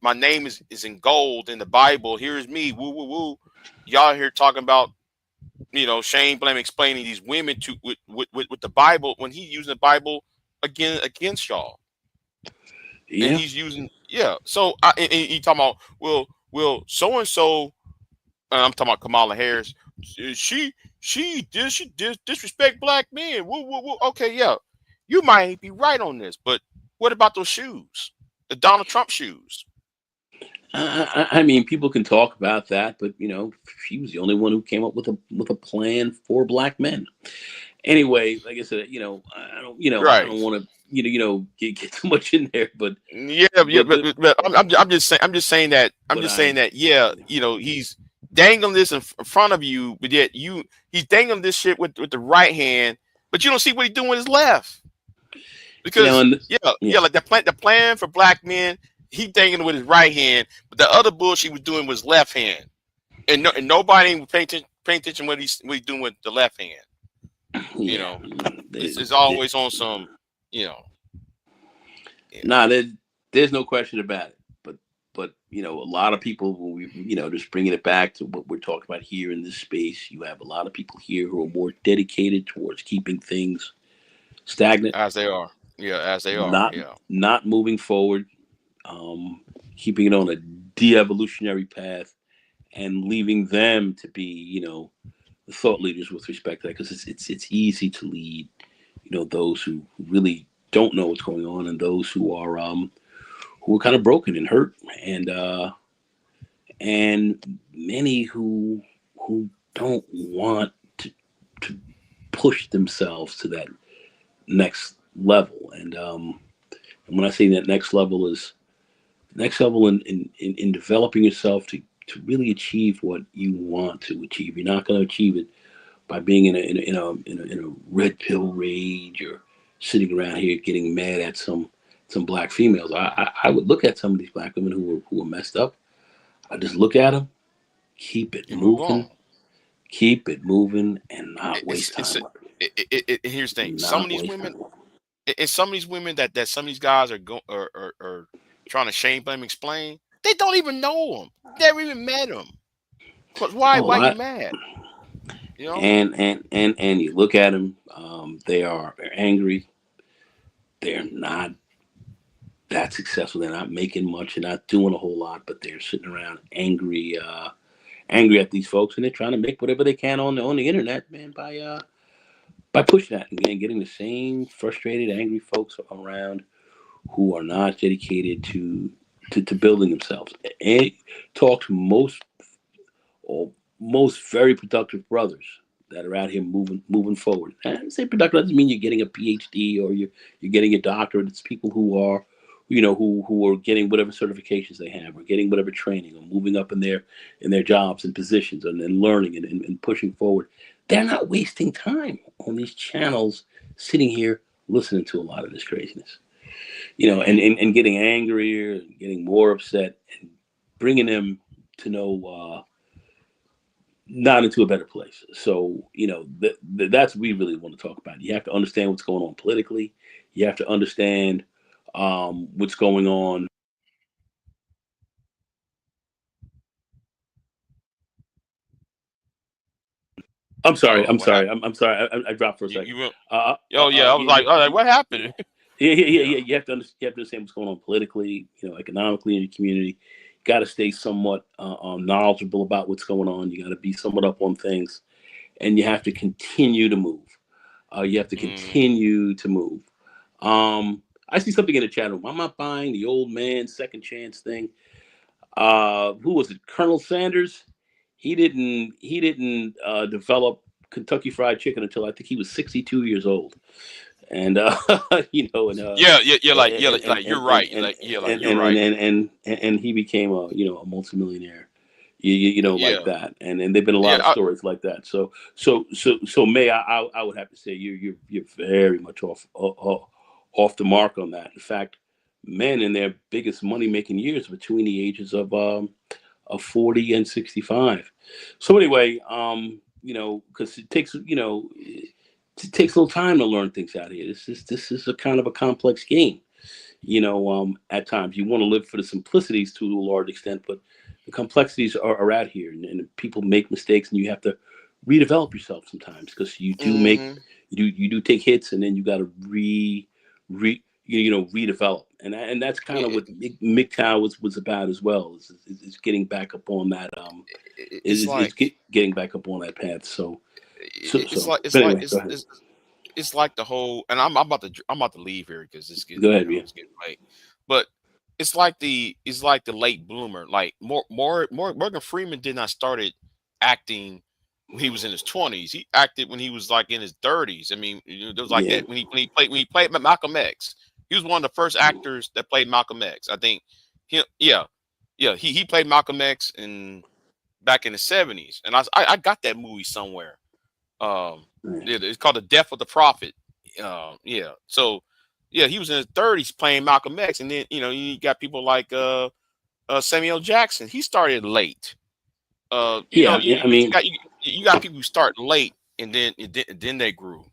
S2: my name is in gold in the Bible. Here's me, woo woo woo." Y'all here talking about, Shane Blame explaining these women with the Bible when he's using the Bible against y'all.
S3: Yeah.
S2: And he's using, So and you talking about, well, well, so and so, I'm talking about Kamala Harris. She disrespect black men. Woo, woo, woo. Okay, yeah, you might be right on this, but what about those shoes, the Donald Trump shoes?
S3: I mean, people can talk about that, but you know, she was the only one who came up with a plan for black men. Anyway, like I said, you know, I
S2: Right.
S3: don't want to, get too much in there, but
S2: Yeah, yeah,
S3: but the
S2: but I'm just saying that
S3: but I,
S2: yeah,
S3: you know,
S2: he's dangling this in front of you, but yet he's dangling this shit with the right hand, but you don't see what he's doing with his left. Because
S3: and
S2: yeah,
S3: yeah,
S2: like the plan for black men, he dangling with his right hand, but the other bullshit he was doing was left hand, and nobody was paying attention what he's doing with the left hand. You
S3: yeah,
S2: know,
S3: they,
S2: it's
S3: they,
S2: always on some, you know, yeah.
S3: nah, there's no question about it. But a lot of people, when we, just bringing it back to what we're talking about here in this space, you have a lot of people here who are more dedicated towards keeping things stagnant,
S2: As they are, yeah, as they are,
S3: not
S2: yeah.
S3: not moving forward, um, keeping it on a de-evolutionary path, and leaving them to be, the thought leaders with respect to that, because it's easy to lead, those who really don't know what's going on, and those who are kind of broken and hurt, and many who don't want to push themselves to that next level. And when I say that next level is next level in developing yourself to really achieve what you want to achieve. You're not going to achieve it by being in a red pill rage, or sitting around here getting mad at some black females. I would look at some of these black women who are messed up. I just look at them, keep it
S2: You move
S3: moving,
S2: on.
S3: and not waste
S2: It's
S3: time.
S2: here's the thing. Some of
S3: Not
S2: these
S3: waste
S2: women,
S3: time.
S2: and some of these women that some of these guys are trying to shame, blame, explain. They don't even know him. Never even met him. Why?
S3: Oh,
S2: Why you mad? You know?
S3: and you look at them. They're angry. They're not that successful. They're not making much. They're not doing a whole lot, but they're sitting around angry at these folks, and they're trying to make whatever they can on the internet, man, by pushing that and getting the same frustrated, angry folks around who are not dedicated to building themselves. And talk to or most very productive brothers that are out here moving forward. And say productive doesn't mean you're getting a PhD or you're getting a doctorate. It's people who are, who are getting whatever certifications they have, or getting whatever training, or moving up in their jobs and positions, and learning and pushing forward. They're not wasting time on these channels sitting here listening to a lot of this craziness, and getting angrier, and getting more upset, and bringing them to know not into a better place. So, that's what we really want to talk about. You have to understand what's going on politically. You have to understand what's going on. I'm sorry.
S2: Oh,
S3: I'm
S2: what
S3: sorry.
S2: happened?
S3: I'm sorry. I dropped for a second.
S2: You went?
S3: Uh,
S2: Oh yeah, I was like, all right, what happened?
S3: yeah.
S2: Yeah.
S3: You have to understand what's going on politically, economically in your community. You got to stay somewhat knowledgeable about what's going on. You got to be somewhat up on things, and you have to continue to move. You have to
S2: Mm,
S3: continue to move. I see something in the chat room. I'm not buying the old man second chance thing. Who was it? Colonel Sanders. He didn't develop Kentucky Fried Chicken until I think he was 62 years old, and
S2: yeah, yeah, yeah. Like you're
S3: and
S2: right. Like yeah, like
S3: and
S2: you're
S3: and and
S2: right.
S3: and, and he became a multimillionaire. Like
S2: Yeah,
S3: that, and there've been a
S2: yeah.
S3: lot of stories like that. So May, I would have to say you're very much off the mark on that. In fact, men in their biggest money making years between the ages of 40 and 65. So anyway, because it takes a little time to learn things out here. This is a kind of a complex game. At times you want to live for the simplicities to a large extent, but the complexities are out here, and people make mistakes, and you have to redevelop yourself sometimes, because
S2: Hmm.
S3: you do take hits, and then you got to re redevelop, and that's kind of what MGTOW was about as well. Is getting back up on that
S2: it's like
S3: getting back up on that path. So
S2: it's like
S3: but anyway, go ahead.
S2: it's like the whole, and I'm about to leave here because it's getting,
S3: Go ahead,
S2: it's getting late. But it's like the late bloomer. Like Morgan Freeman did not started acting when he was in his 20s. He acted when he was like in his 30s. I mean, there was like
S3: Yeah.
S2: that when he played Malcolm X. He was one of the first actors that played Malcolm X. I think he played Malcolm X back in the 70s, and I got that movie somewhere. It's called The Death of the Prophet. So he was in his 30s playing Malcolm X, and then you got people like Samuel Jackson. He started late. You got people who start late, and then they grew.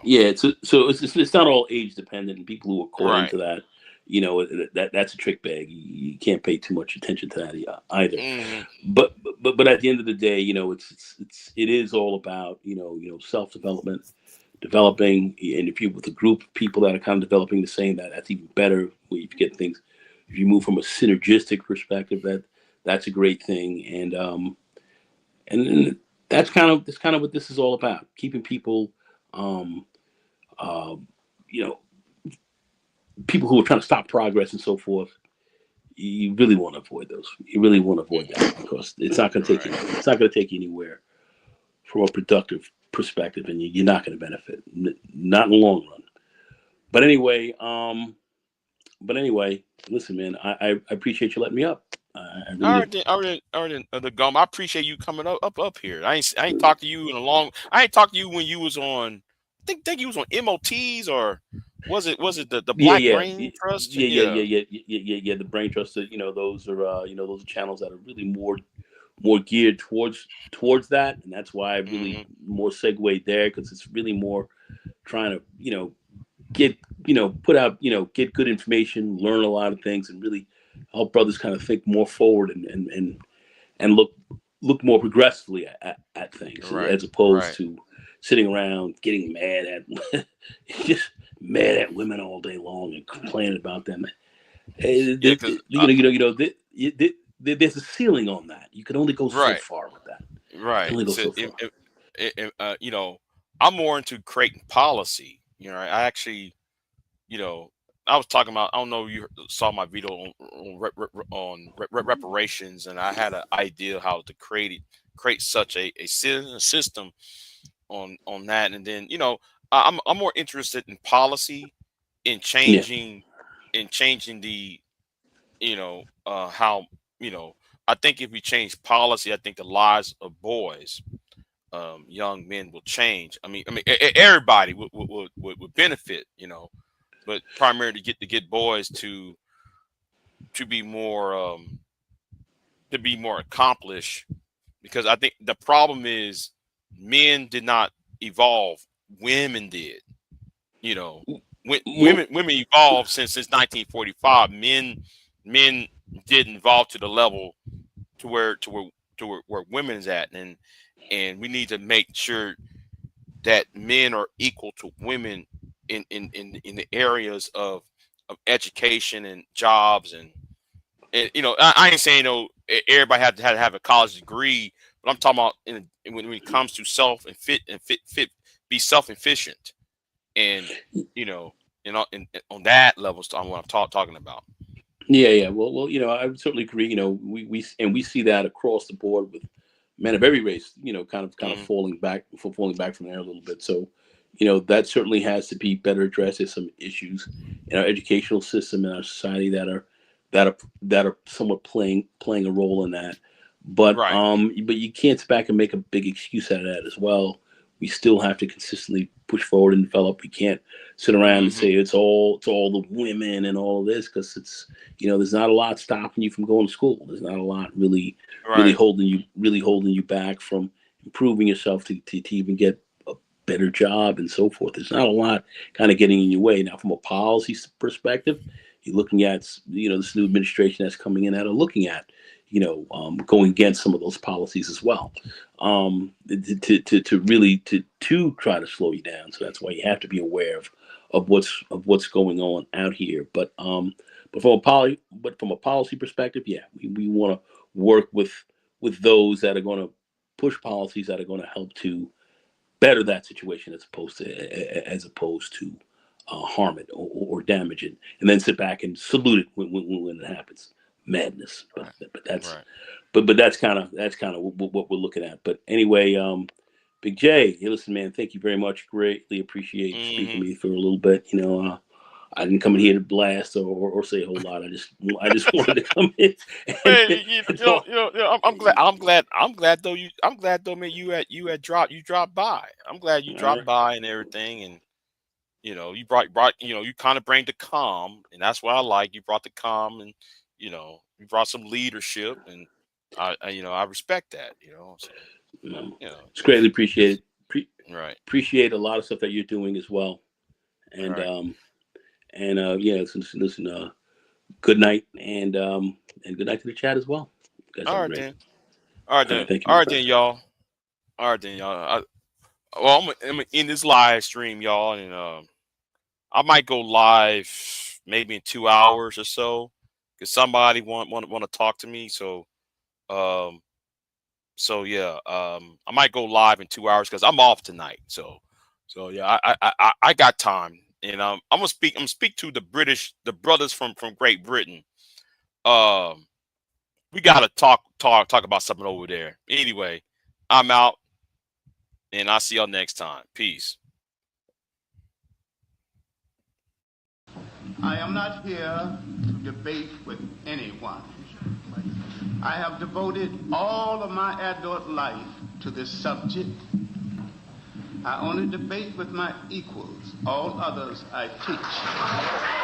S3: Yeah, so it's not all age dependent, and people who are caught
S2: Right.
S3: into that, that's a trick bag. You can't pay too much attention to that either.
S2: Mm-hmm.
S3: But at the end of the day, it is all about self development, developing, and if you're with a group of people that are kind of developing the same, that's even better. Where you get things, if you move from a synergistic perspective, that's a great thing, and that's kind of what this is all about, keeping people. People who are trying to stop progress and so forth, you really want to avoid those. You really want to avoid that because it's not going to take you. It's not going to take you anywhere from a productive perspective, and you're not going to benefit, not in the long run. But anyway, listen, man, I appreciate you letting me up. I
S2: appreciate you coming up here. I ain't talked to you in a long. I ain't talked to you when you was on. I think you was on MOTs, or was it the Black Brain Trust?
S3: Yeah. The Brain Trust. Those are those are channels that are really more geared towards that, and that's why I really more segue there, because it's really more trying to get put out get good information, learn a lot of things, and really help brothers kind of think more forward and look more progressively at things, as opposed to sitting around getting mad at just mad at women all day long and complaining about them. There's a ceiling on that. You can only go so far with that.
S2: Right. I'm more into creating policy. I actually, I was talking about. I don't know if you saw my video on reparations, and I had an idea how to create such a system on that, and then I'm more interested in policy, in changing the how I think if we change policy, I think the lives of boys, young men will change. I mean, everybody would benefit, but primarily to get boys to be more accomplished, because I think the problem is men did not evolve, women did. Women evolved since 1945. Men didn't evolve to the level to where women's at, and we need to make sure that men are equal to women in the areas of education and jobs, and I ain't saying everybody had to have a college degree, but I'm talking about when it comes to be self-efficient, and on that level is what I'm talking about.
S3: Yeah. Well, I would certainly agree. We see that across the board with men of every race. Kind of falling back from there a little bit. So, that certainly has to be better addressed. There's some issues in our educational system, in our society, that are somewhat playing a role in that. But but you can't sit back and make a big excuse out of that as well. We still have to consistently push forward and develop. We can't sit around and say it's all the women and all of this, because it's there's not a lot stopping you from going to school. There's not a lot really holding you back from improving yourself to even get a better job and so forth. There's not a lot kind of getting in your way. Now, from a policy perspective, you're looking at this new administration that's coming in that are looking at going against some of those policies as well, to really try to slow you down. So that's why you have to be aware what's going on out here. But from a policy perspective, yeah, we want to work with those that are going to push policies that are going to help to better that situation as opposed to harm it or damage it, and then sit back and salute it when it happens. Madness,
S2: Right.
S3: but that's
S2: Right.
S3: but that's kind of what we're looking at. But anyway, Big J, hey, listen, man, thank you very much. Greatly appreciate you speaking to
S2: Hmm.
S3: me for a little bit. I didn't come in here to blast or say a whole lot. I just wanted to come in and,
S2: Well,
S3: and talk.
S2: I'm glad though. I'm glad though, man. You dropped by. I'm glad you
S3: All
S2: dropped
S3: right.
S2: by and everything, and you brought you kind of bring the calm, and that's what I like. You brought the calm, and you brought some leadership, and I respect that. So you know,
S3: It's greatly appreciated.
S2: right,
S3: Appreciate a lot of stuff that you're doing as well.
S2: all
S3: And
S2: right,
S3: yeah, listen, good night, and good night to the chat as well. You guys
S2: all
S3: have a
S2: right
S3: great.
S2: then, all right
S3: All
S2: then,
S3: right, thank you,
S2: all
S3: my
S2: right
S3: friend.
S2: then, y'all, all right then, y'all. Well, I'm gonna end this live stream, y'all, and I might go live maybe in 2 hours or so because somebody want to talk to me. Um, so yeah, I might go live in 2 hours because I'm off tonight. So yeah, I got time, and I'm gonna speak. I'm gonna speak to the brothers from Great Britain. Um, we gotta talk about something over there. Anyway, I'm out, and I'll see y'all next time. Peace.
S1: I am not here to debate with anyone. I have devoted all of my adult life to this subject. I only debate with my equals. All others I teach.